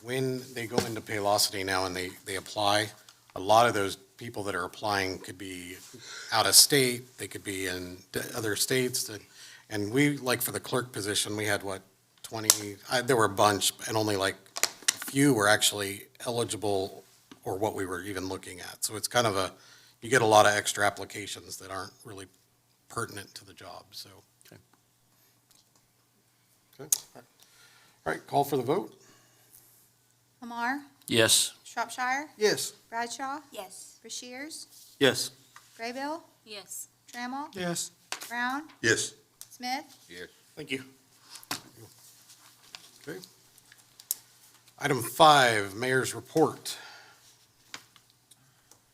When they go into Paylocity now and they apply, a lot of those people that are applying could be out of state, they could be in other states. And we, like for the clerk position, we had there were a bunch, and only like a few were actually eligible or what we were even looking at. So it's kind of you get a lot of extra applications that aren't really pertinent to the job, so. Okay. All right, call for the vote. Lamar, Yes. Shropshire, Yes. Bradshaw, Yes. Rushiers, Yes. Graybill, Yes. Trammell, Yes. Brown, Yes. Smith, Yes. Thank you. Okay. Item 5, Mayor's Report.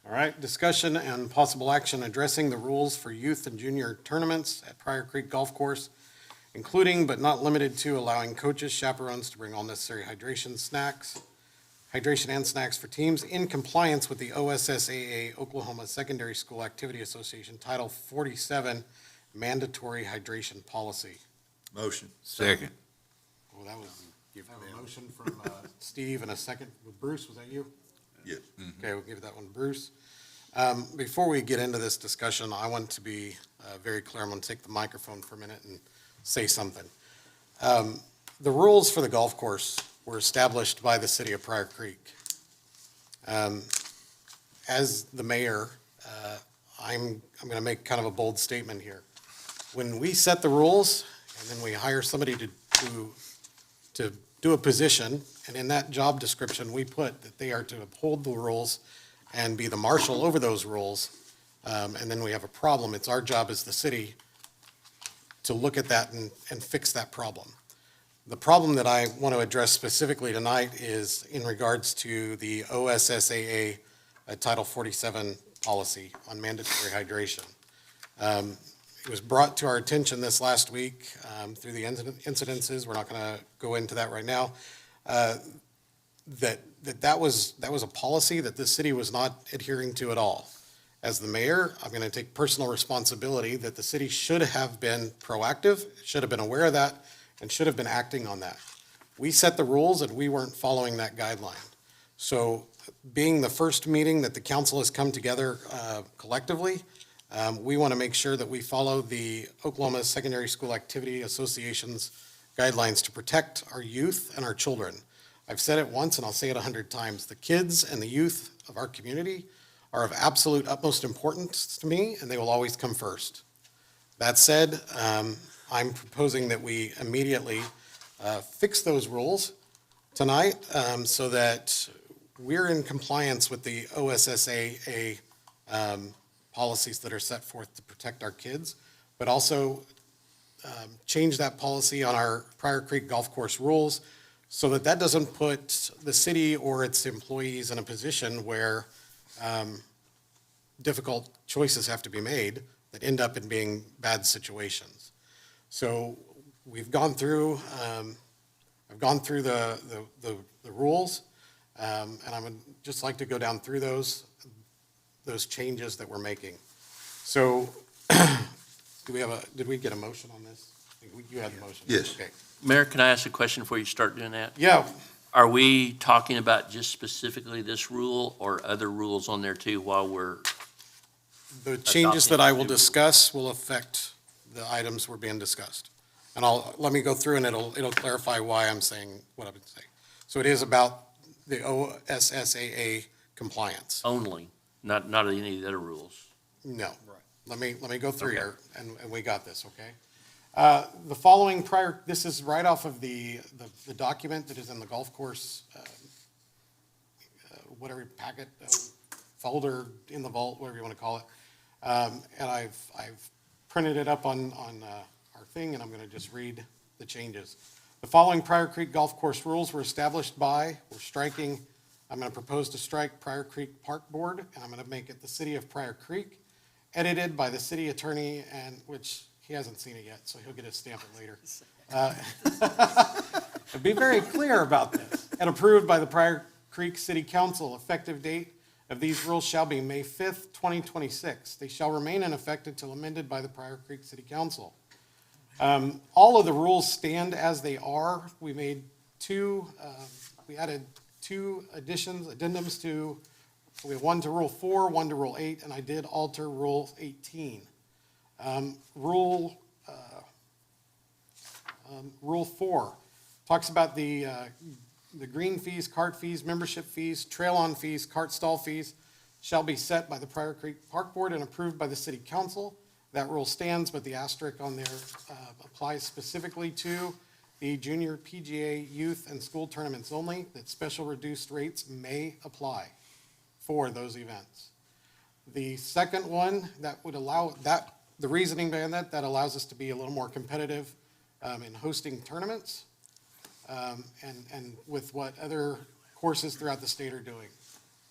All right, discussion and possible action addressing the rules for youth and junior tournaments at Pryor Creek Golf Course, including but not limited to allowing coaches, chaperones to bring all necessary hydration and snacks for teams in compliance with the OSSAA Oklahoma Secondary School Activity Association Title 47 Mandatory Hydration Policy. Motion. Second. Well, that was, I have a motion from Steve and a second with Bruce, was that you? Yes. Okay, we'll give that one to Bruce. Before we get into this discussion, I want to be very clear. I'm going to take the microphone for a minute and say something. The rules for the golf course were established by the city of Pryor Creek. As the mayor, I'm going to make kind of a bold statement here. When we set the rules and then we hire somebody to do a position, and in that job description, we put that they are to uphold the rules and be the marshal over those rules, and then we have a problem, it's our job as the city to look at that and fix that problem. The problem that I want to address specifically tonight is in regards to the OSSAA Title 47 policy on mandatory hydration. It was brought to our attention this last week through the incidences, we're not going to go into that right now, that was a policy that this city was not adhering to at all. As the mayor, I'm going to take personal responsibility that the city should have been proactive, should have been aware of that, and should have been acting on that. We set the rules and we weren't following that guideline. So being the first meeting that the council has come together collectively, we want to make sure that we follow the Oklahoma Secondary School Activity Association's guidelines to protect our youth and our children. I've said it once and I'll say it 100 times. The kids and the youth of our community are of absolute utmost importance to me, and they will always come first. That said, I'm proposing that we immediately fix those rules tonight so that we're in compliance with the OSSAA policies that are set forth to protect our kids, but also change that policy on our Pryor Creek Golf Course rules so that that doesn't put the city or its employees in a position where difficult choices have to be made that end up in being bad situations. So we've gone through, I've gone through the rules, and I would just like to go down through those changes that we're making. So, did we get a motion on this? I think you had the motion. Yes. Okay. Mayor, can I ask a question before you start doing that? Yeah, Are we talking about just specifically this rule or other rules on there too while we're, the changes that I will Adopting the rules. discuss will affect the items we're being discussed. And let me go through and it'll clarify why I'm saying what I've been saying. So it is about the OSSAA compliance. only, not any of the other rules? No. Let me go through Okay. here, and we got this, okay? The following prior, this is right off of the document that is in the golf course, whatever packet, folder in the vault, whatever you want to call it. And I've printed it up on our thing, and I'm going to just read the changes. The following Pryor Creek Golf Course rules were established by, we're striking, I'm going to propose to strike Pryor Creek Park Board, and I'm going to make it the City of Pryor Creek, edited by the city attorney, and which he hasn't seen it yet, so he'll get his stamp it later. Be very clear about this. And approved by the Pryor Creek City Council. Effective date of these rules shall be May 5th, 2026. They shall remain in effect until amended by the Pryor Creek City Council. All of the rules stand as they are. We made we added two addendums to, we have one to Rule 4, one to Rule 8, and I did alter Rule 18. Rule 4, talks about the green fees, cart fees, membership fees, trail-on fees, cart stall fees shall be set by the Pryor Creek Park Board and approved by the city council. That rule stands, but the asterisk on there applies specifically to the junior PGA youth and school tournaments only, that special reduced rates may apply for those events. The second one, that would allow, that, the reasoning behind that, that allows us to be a little more competitive in hosting tournaments, and with what other courses throughout the state are doing.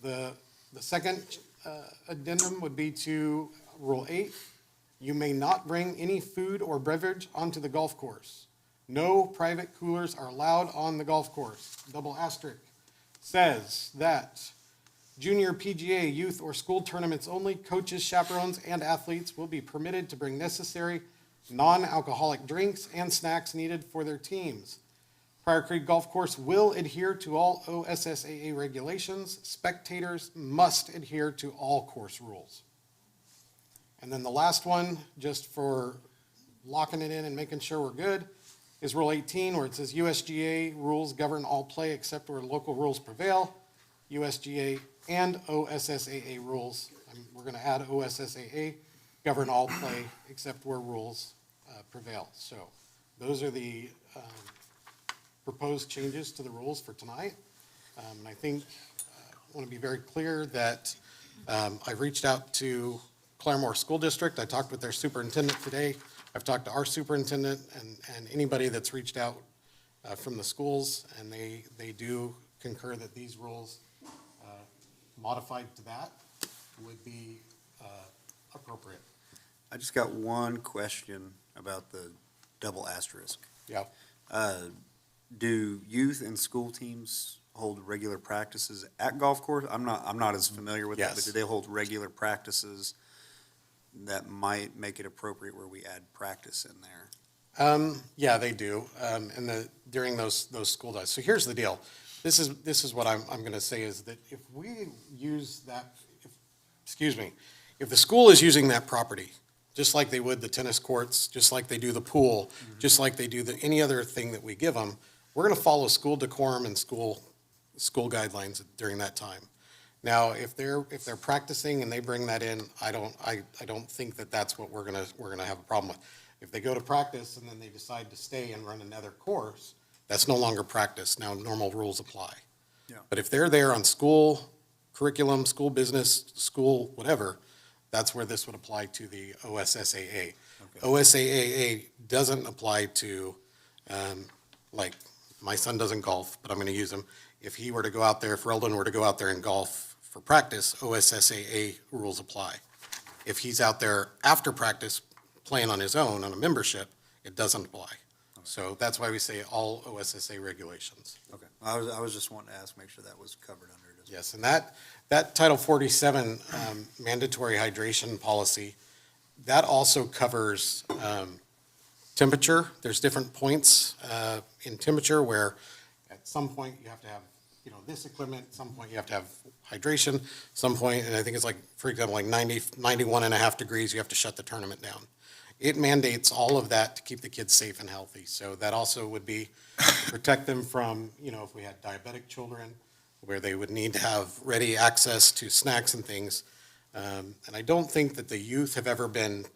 The second addendum would be to Rule 8. You may not bring any food or beverage onto the golf course. No private coolers are allowed on the golf course. Double asterisk says that junior PGA, youth, or school tournaments only, coaches, chaperones, and athletes will be permitted to bring necessary non-alcoholic drinks and snacks needed for their teams. Pryor Creek Golf Course will adhere to all OSSAA regulations. Spectators must adhere to all course rules. And then the last one, just for locking it in and making sure we're good, is Rule 18, where it says USGA rules govern all play except where local rules prevail. USGA and OSSAA rules, we're going to add OSSAA, govern all play except where rules prevail. So those are the proposed changes to the rules for tonight. And I think I want to be very clear that I've reached out to Claremore School District. I talked with their superintendent today. I've talked to our superintendent and anybody that's reached out from the schools, and they do concur that these rules modified to that would be appropriate. I just got one question about the double asterisk. Yeah. Do youth and school teams hold regular practices at golf course? I'm not as familiar with that, but Yes. do they hold regular practices that might make it appropriate where we add practice in there? Yeah, they do, during those school days. So here's the deal. This is what I'm gonna say, is that if we use that, if the school is using that property, just like they would the tennis courts, just like they do the pool, just like they do any other thing that we give them, we're gonna follow school decorum and school guidelines during that time. Now, if they're practicing and they bring that in, I don't think that that's what we're gonna have a problem with. If they go to practice and then they decide to stay and run another course, that's no longer practice. Now, normal rules apply. Yeah. But if they're there on school curriculum, school business, school whatever, that's where this would apply to the OSSAA. Okay. OSAA doesn't apply to, like, my son doesn't golf, but I'm gonna use him. If he were to go out there, if Reldon were to go out there and golf for practice, OSSAA rules apply. If he's out there after practice playing on his own on a membership, it doesn't apply. So that's why we say all OSSA regulations. Okay, I was just wanting to ask, make sure that was covered under it as well. Yes, and that Title 47 mandatory hydration policy, that also covers temperature. There's different points in temperature where at some point you have to have, this equipment, at some point you have to have hydration, some point, and I think it's like, for example, like 91.5 degrees, you have to shut the tournament down. It mandates all of that to keep the kids safe and healthy. So that also would be to protect them from, if we had diabetic children, where they would need to have ready access to snacks and things. And I don't think that the youth have ever been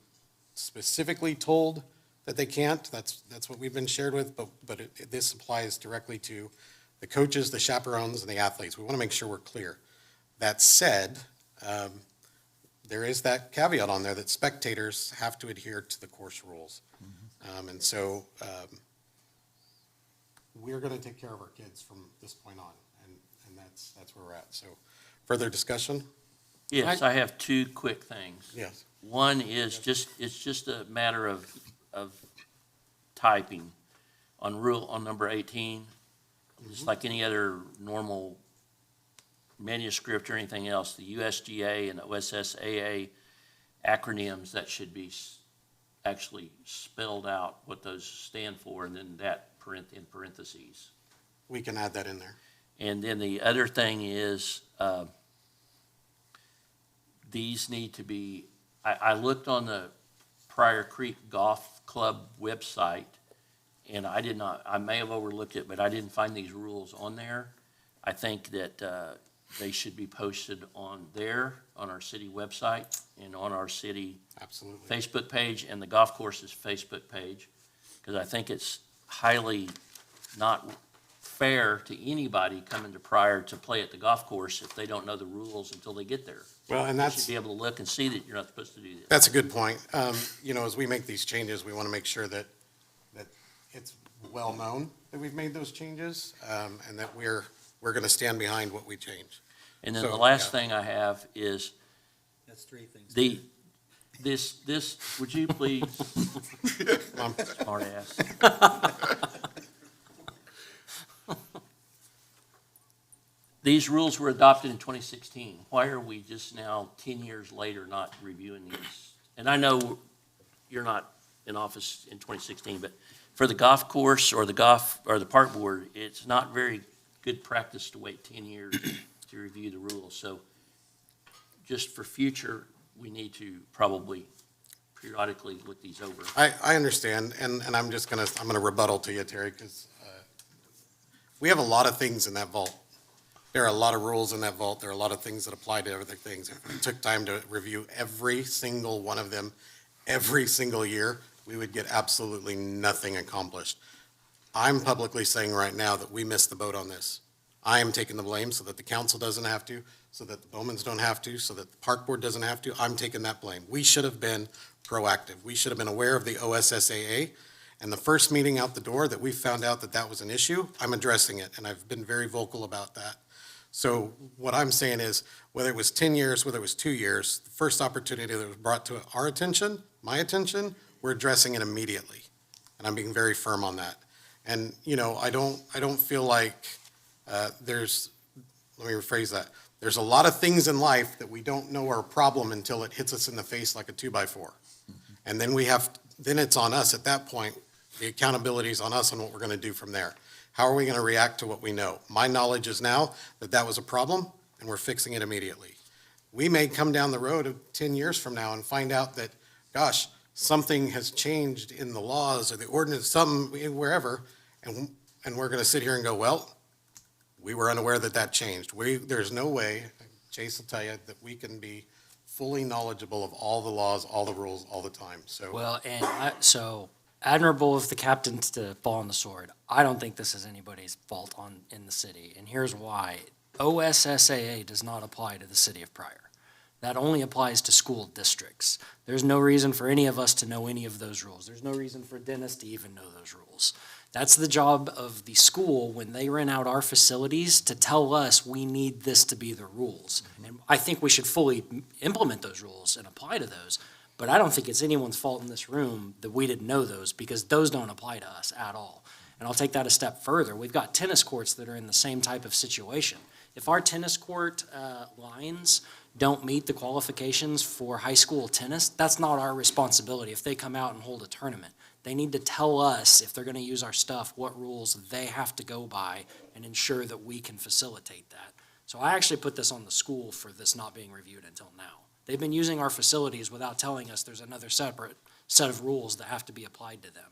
specifically told that they can't. That's what we've been shared with, but this applies directly to the coaches, the chaperones, and the athletes. We want to make sure we're clear. That said, there is that caveat on there that spectators have to adhere to the course rules. And so we're going to take care of our kids from this point on, and that's where we're at. So further discussion? Yes, I have two quick things. Yes. One is it's just a matter of typing on number 18. Just like any other normal manuscript or anything else, the USGA and OSSAA acronyms, that should be actually spelled out what those stand for, and then that in parentheses. We can add that in there. And then the other thing is, these need to be, I looked on the Pryor Creek Golf Club website, and I may have overlooked it, but I didn't find these rules on there. I think that they should be posted on our city website and on our city Absolutely. Facebook page and the golf course's Facebook page, because I think it's highly not fair to anybody coming to Pryor to play at the golf course if they don't know the rules until they get there. Well, and They that's, should be able to look and see that you're not supposed to do this. that's a good point. You know, as we make these changes, we want to make sure that it's well-known that we've made those changes, and that we're going to stand behind what we change. And then So, the last yeah. thing I have is That's three things. this, would you please, Um, smart ass. These rules were adopted in 2016. Why are we just now, 10 years later, not reviewing these? And I know you're not in office in 2016, but for the golf course or the park board, it's not very good practice to wait 10 years to review the rules. So just for future, we need to probably periodically look these over. I understand, and I'm gonna rebuttal to you, Terry, because we have a lot of things in that vault. There are a lot of rules in that vault. There are a lot of things that apply to other things. If we took time to review every single one of them every single year, we would get absolutely nothing accomplished. I'm publicly saying right now that we missed the boat on this. I am taking the blame so that the council doesn't have to, so that the Bowmans don't have to, so that the park board doesn't have to. I'm taking that blame. We should have been proactive. We should have been aware of the OSSAA. And the first meeting out the door that we found out that that was an issue, I'm addressing it, and I've been very vocal about that. So what I'm saying is, whether it was 10 years, whether it was 2 years, the first opportunity that was brought to our attention, my attention, we're addressing it immediately. And I'm being very firm on that. And, you know, I don't feel like let me rephrase that. There's a lot of things in life that we don't know are a problem until it hits us in the face like a 2x4. And then then it's on us at that point. The accountability is on us on what we're going to do from there. How are we going to react to what we know? My knowledge is now that that was a problem, and we're fixing it immediately. We may come down the road of 10 years from now and find out that, gosh, something has changed in the laws or the ordinance, something wherever, and we're going to sit here and go, well, we were unaware that that changed. There's no way, Chase will tell you, that we can be fully knowledgeable of all the laws, all the rules, all the time, so. Well, and so admirable of the captain to fall on the sword. I don't think this is anybody's fault in the city, and here's why. OSSAA does not apply to the city of Pryor. That only applies to school districts. There's no reason for any of us to know any of those rules. There's no reason for Dennis to even know those rules. That's the job of the school when they rent out our facilities to tell us we need this to be the rules. And I think we should fully implement those rules and apply to those. But I don't think it's anyone's fault in this room that we didn't know those, because those don't apply to us at all. And I'll take that a step further. We've got tennis courts that are in the same type of situation. If our tennis court lines don't meet the qualifications for high school tennis, that's not our responsibility. If they come out and hold a tournament, they need to tell us, if they're going to use our stuff, what rules they have to go by and ensure that we can facilitate that. So I actually put this on the school for this not being reviewed until now. They've been using our facilities without telling us there's another separate set of rules that have to be applied to them.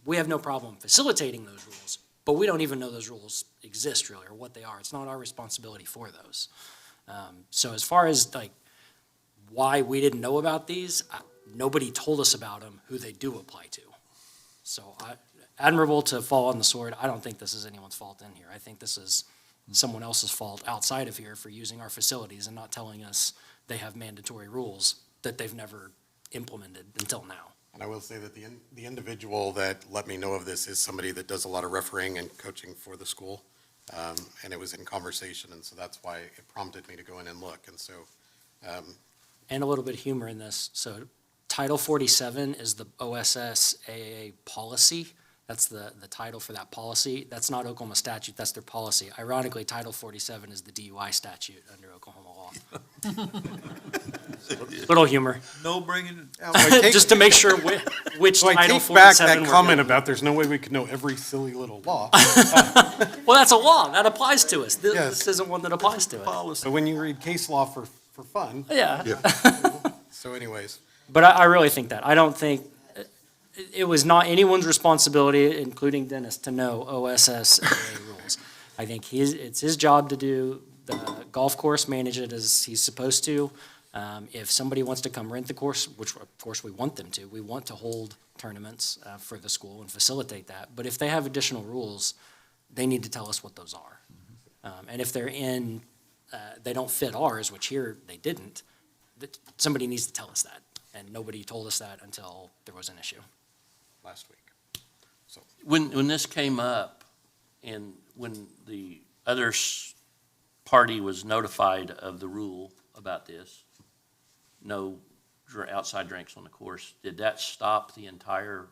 We have no problem facilitating those rules, but we don't even know those rules exist really, or what they are. It's not our responsibility for those. So as far as like why we didn't know about these, nobody told us about them who they do apply to. So admirable to fall on the sword. I don't think this is anyone's fault in here. I think this is someone else's fault outside of here for using our facilities and not telling us they have mandatory rules that they've never implemented until now. And I will say that the individual that let me know of this is somebody that does a lot of refereeing and coaching for the school. And it was in conversation, and so that's why it prompted me to go in and look. And so, And a little bit of humor in this. So Title 47 is the OSSAA policy. That's the title for that policy. That's not Oklahoma statute, that's their policy. Ironically, Title 47 is the DUI statute under Oklahoma law. Little humor. No bringing, Just to make sure which so I Title take back 47 that we're comment doing. about there's no way we could know every silly little law. Well, that's a law. That applies to us. Yes. This isn't one that applies to us. policy. So when you read case law for fun, Yeah. so anyways, But I really think that. I don't think, it was not anyone's responsibility, including Dennis, to know OSSAA rules. I think it's his job to do the golf course, manage it as he's supposed to. If somebody wants to come rent the course, which of course we want them to, we want to hold tournaments for the school and facilitate that. But if they have additional rules, they need to tell us what those are. And if they're they don't fit ours, which here they didn't, somebody needs to tell us that. And nobody told us that until there was an issue. Last week. When this came up and when the other party was notified of the rule about this, no outside drinks on the course, did that stop the entire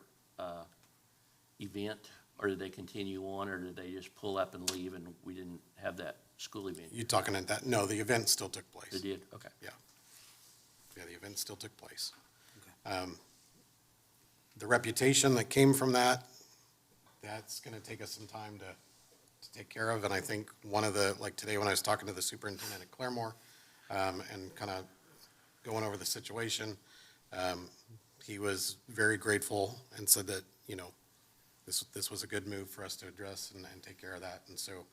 event? Or did they continue on, or did they just pull up and leave and we didn't have that school event? You talking at that? No, the event still took place. It did, okay. Yeah, the event still took place. The reputation that came from that's going to take us some time to take care of. And I think one of like today when I was talking to the superintendent at Claremore and kind of going over the situation, he was very grateful and said that, this was a good move for us to address and take care of that. And so,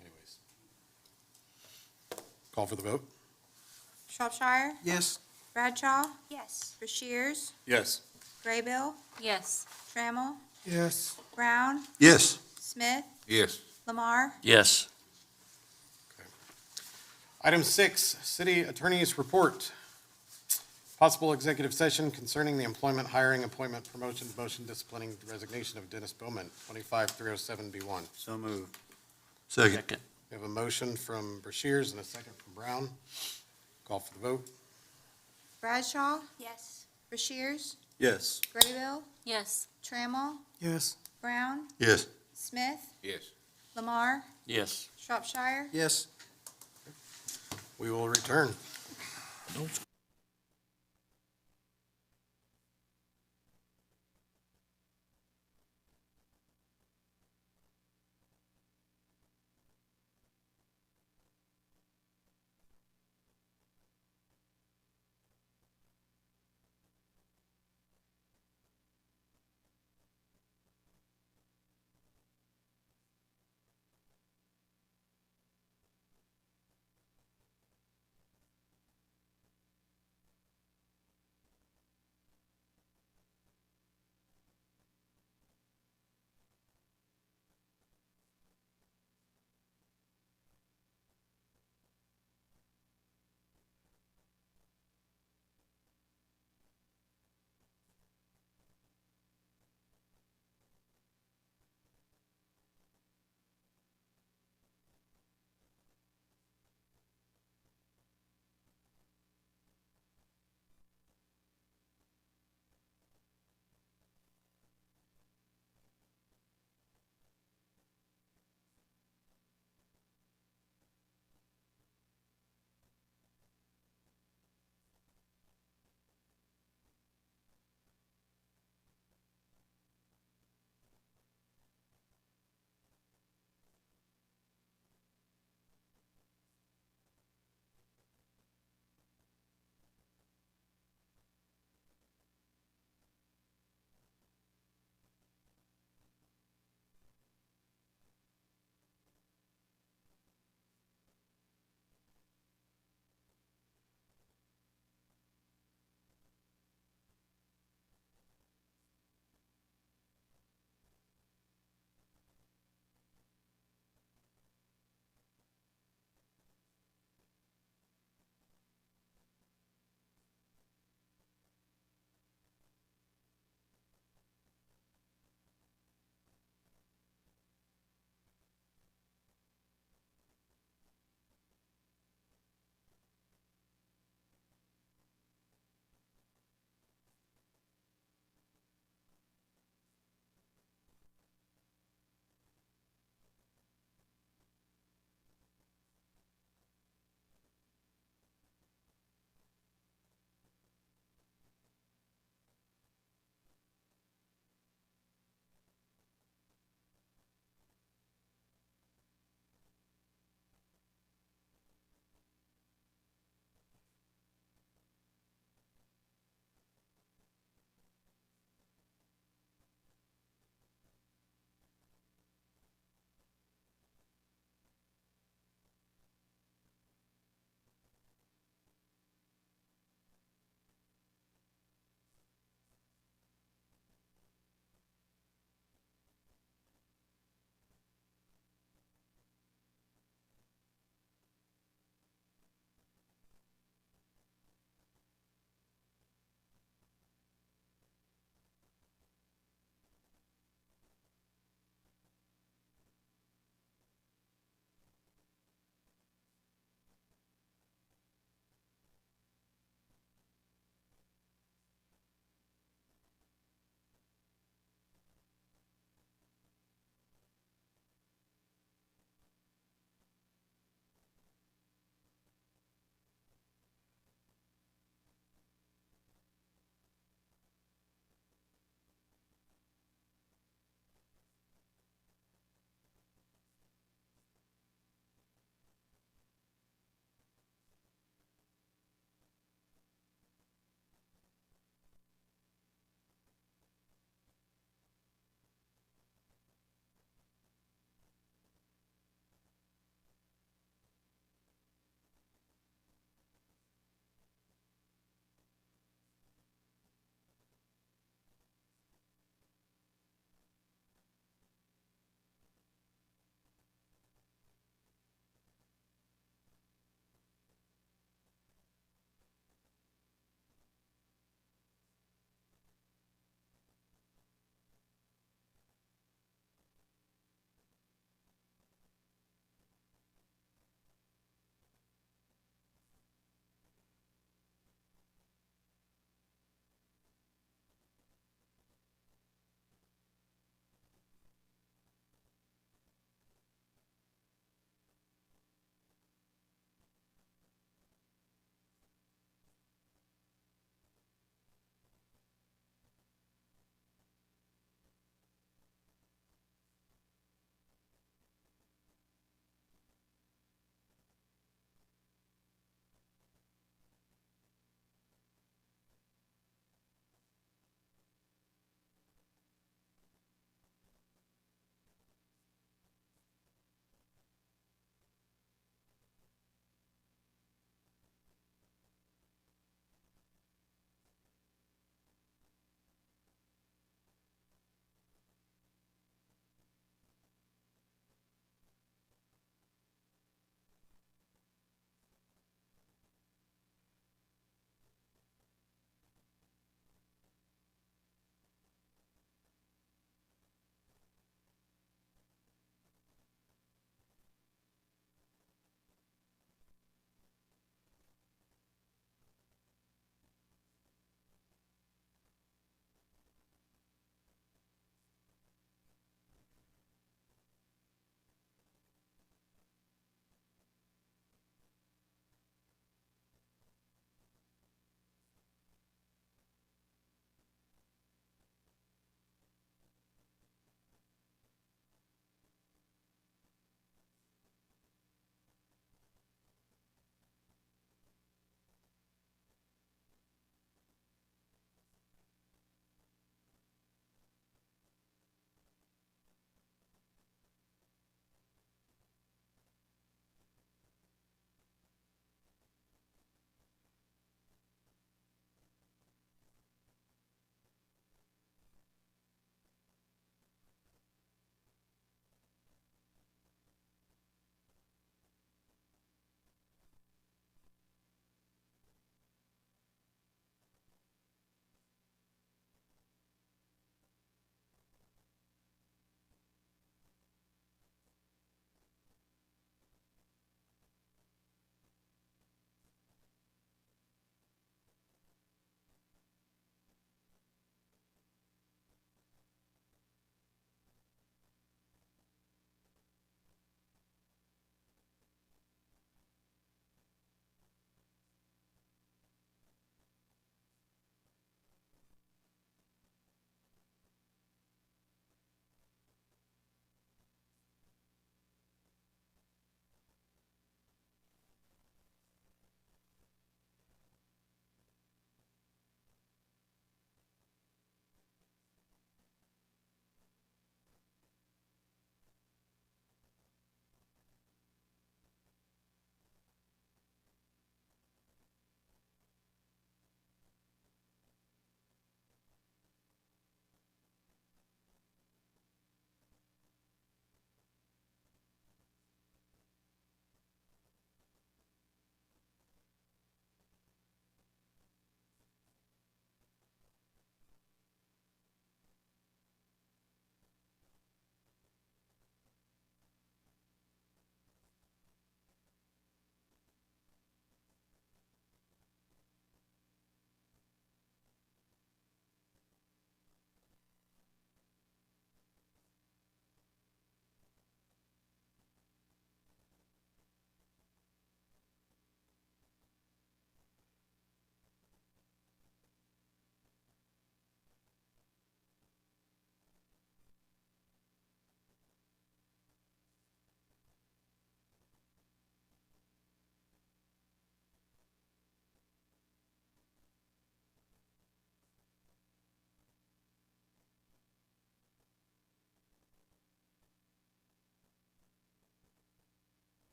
anyways, call for the vote. Shropshire, Yes. Bradshaw, Yes. Rushiers, Yes. Graybill, Yes. Trammell, Yes. Brown, Yes. Smith, Yes. Lamar, Yes. Item 6, City Attorney's Report. Possible executive session concerning the employment, hiring, appointment, promotion, demotion, disciplining, resignation of Dennis Bowman, 25307B1. So moved. Second. We have a motion from Brashears and a second from Brown. Call for the vote. Bradshaw, Yes. Rushiers, Yes. Graybill, Yes. Trammell, Yes. Brown, Yes. Smith, Yes. Lamar, Yes. Shropshire. Yes. We will return.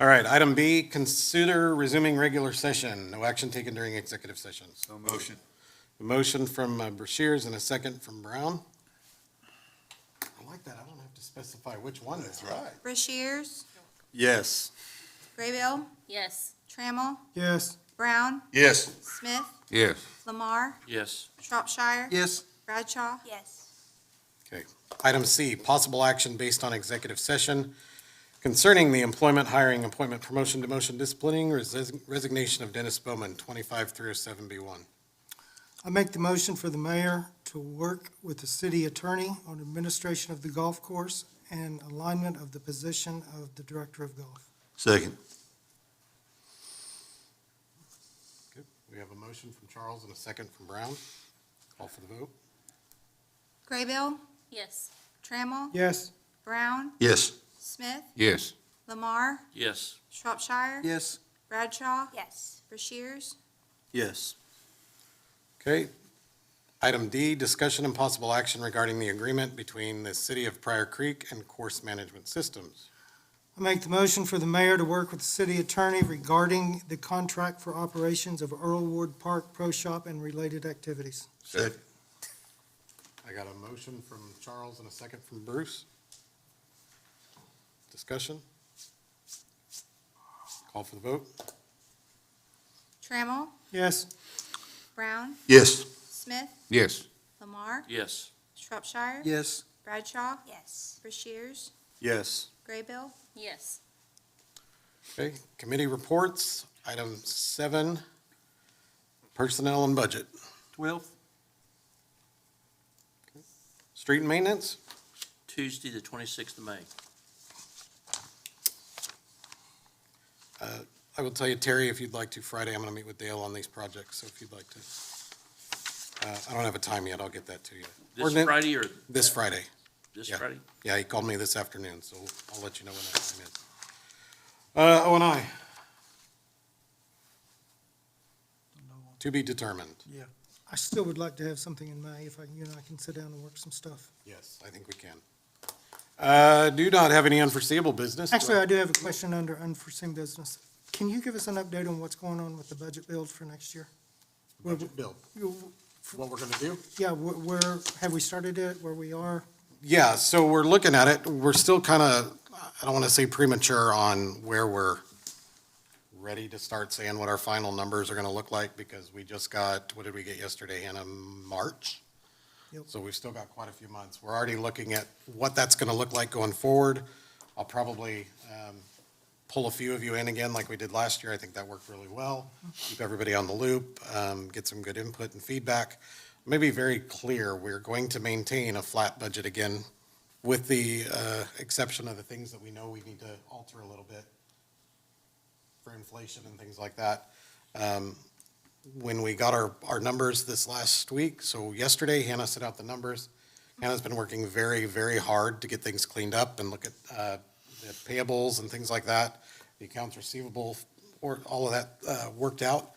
All right, item B, consider resuming regular session. No action taken during executive session. So motion. A motion from Brashears and a second from Brown. I like that. I don't have to specify which one. That's right. Rushiers, Yes. Graybill, Yes. Trammell, Yes. Brown, Yes. Smith, Yes. Lamar, Yes. Shropshire, Yes. Bradshaw. Yes. Okay. Item C, possible action based on executive session concerning the employment, hiring, appointment, promotion, demotion, disciplining, resignation of Dennis Bowman, 25307B1. I make the motion for the mayor to work with the city attorney on administration of the golf course and alignment of the position of the director of golf. Second. Okay. We have a motion from Charles and a second from Brown. Call for the vote. Graybill, Yes. Trammell, Yes. Brown, Yes. Smith, Yes. Lamar, Yes. Shropshire, Yes. Bradshaw, Yes. Rushiers. Yes. Okay. Item D, discussion and possible action regarding the agreement between the city of Pryor Creek and Course Management Systems. I make the motion for the mayor to work with the city attorney regarding the contract for operations of Earl Ward Park Pro Shop and related activities. Second. I got a motion from Charles and a second from Bruce. Discussion? Call for the vote. Trammell, Yes. Brown, Yes. Smith, Yes. Lamar, Yes. Shropshire, Yes. Bradshaw, Yes. Rushiers, Yes. Graybill. Yes. Okay, committee reports. Item 7, personnel and budget. 12. Street and maintenance? Tuesday, the 26th of May. I will tell you, Terry, if you'd like to, Friday, I'm going to meet with Dale on these projects, so if you'd like to. I don't have a time yet, I'll get that to you. This Ordinance- Friday or This Friday. this yeah. Friday? Yeah, he called me this afternoon, so I'll let you know when that time is. O&I. To be determined. Yeah. I still would like to have something in May if I can sit down and work some stuff. Yes, I think we can. Do not have any unforeseeable business. Actually, I do have a question under unforeseen business. Can you give us an update on what's going on with the budget build for next year? Budget bill. What we're going to do? Yeah, where, have we started it, where we are? Yeah, so we're looking at it. We're still kind of, I don't want to say premature on where we're ready to start saying what our final numbers are going to look like because we just got, what did we get yesterday, Hannah? March? Yep. So we've still got quite a few months. We're already looking at what that's going to look like going forward. I'll probably pull a few of you in again like we did last year. I think that worked really well. Keep everybody on the loop, get some good input and feedback. Maybe very clear, we're going to maintain a flat budget again with the exception of the things that we know we need to alter a little bit for inflation and things like that. When we got our numbers this last week, so yesterday Hannah set out the numbers. Hannah's been working very, very hard to get things cleaned up and look at the payables and things like that, the accounts receivable, or all of that worked out.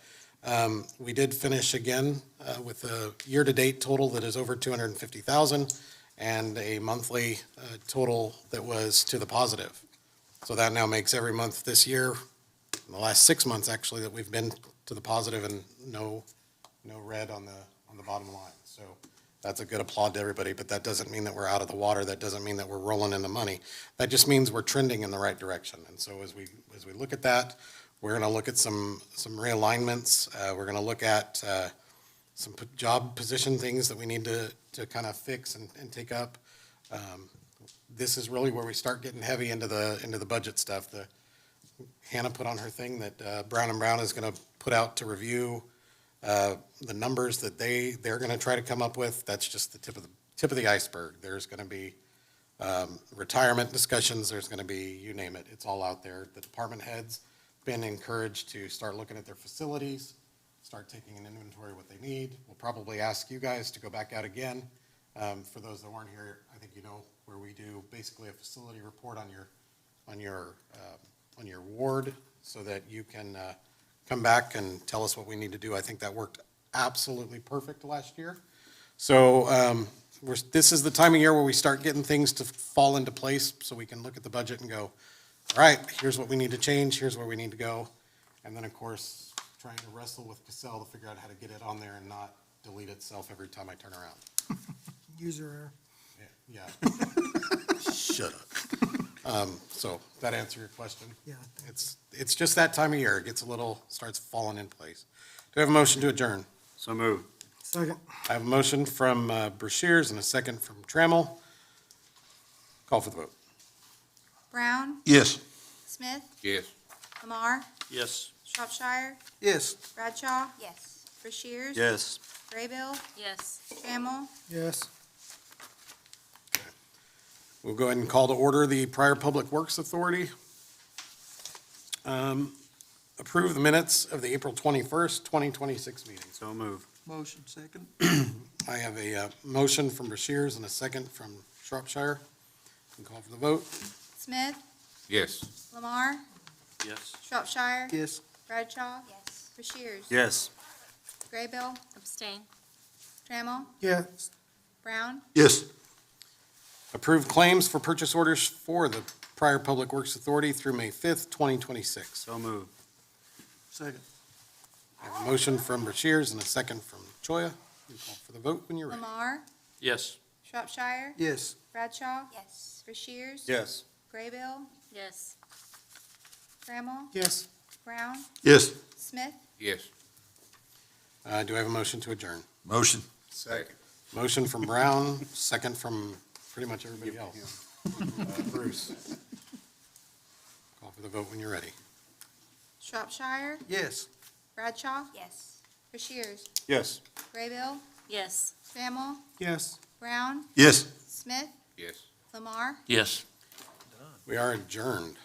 We did finish again with a year-to-date total that is over 250,000 and a monthly total that was to the positive. So that now makes every month this year, the last 6 months actually, that we've been to the positive and no red on the bottom line. So that's a good applaud to everybody, but that doesn't mean that we're out of the water. That doesn't mean that we're rolling in the money. That just means we're trending in the right direction. And so as we look at that, we're going to look at some realignments. We're going to look at some job position things that we need to kind of fix and take up. This is really where we start getting heavy into the budget stuff. Hannah put on her thing that Brown and Brown is going to put out to review the numbers that they're going to try to come up with. That's just the tip of the iceberg. There's going to be retirement discussions. There's going to be, you name it, it's all out there. The department heads been encouraged to start looking at their facilities, start taking an inventory of what they need. We'll probably ask you guys to go back out again. For those that weren't here, I think you know where we do basically a facility report on your ward so that you can come back and tell us what we need to do. I think that worked absolutely perfect last year. So this is the time of year where we start getting things to fall into place so we can look at the budget and go, all right, here's what we need to change, here's where we need to go. And then, of course, trying to wrestle with Cassell to figure out how to get it on there and not delete itself every time I turn around. User error. Yeah. Shut up. So that answer your question? Yeah. It's just that time of year. It gets starts falling in place. Do I have a motion to adjourn? So move. Second. I have a motion from Brashears and a second from Trammell. Call for the vote. Brown, Yes. Smith, Yes. Lamar, Yes. Shropshire, Yes. Bradshaw. Yes. Rushiers. Yes. Graybill, Yes. Trammell, Yes. We'll go ahead and call to order the Pryor Public Works Authority. Approve the minutes of the April 21st, 2026 meeting. So move. Motion second. I have a motion from Brashears and a second from Shropshire. We can call for the vote. Smith, Yes. Lamar, Yes. Shropshire, Yes. Bradshaw. Yes. Rushiers. Yes. Graybill, Abstain. Trammell, Yes. Brown, Yes. Approve claims for purchase orders for the Pryor Public Works Authority through May 5th, 2026. So move. Second. I have a motion from Brashears and a second from Choya. You call for the vote when you're ready. Lamar, Yes. Shropshire, Yes. Bradshaw. Yes. Rushiers. Yes. Graybill, Yes. Trammell, Yes. Brown, Yes. Smith, Yes. Do I have a motion to adjourn? Motion. Second. Motion from Brown, second from pretty much everybody else. Bruce. Call for the vote when you're ready. Shropshire, Yes. Bradshaw. Yes. Rushiers. Yes. Graybill, Yes. Trammell, Yes. Brown, Yes. Smith, Yes. Lamar. Yes. We are adjourned.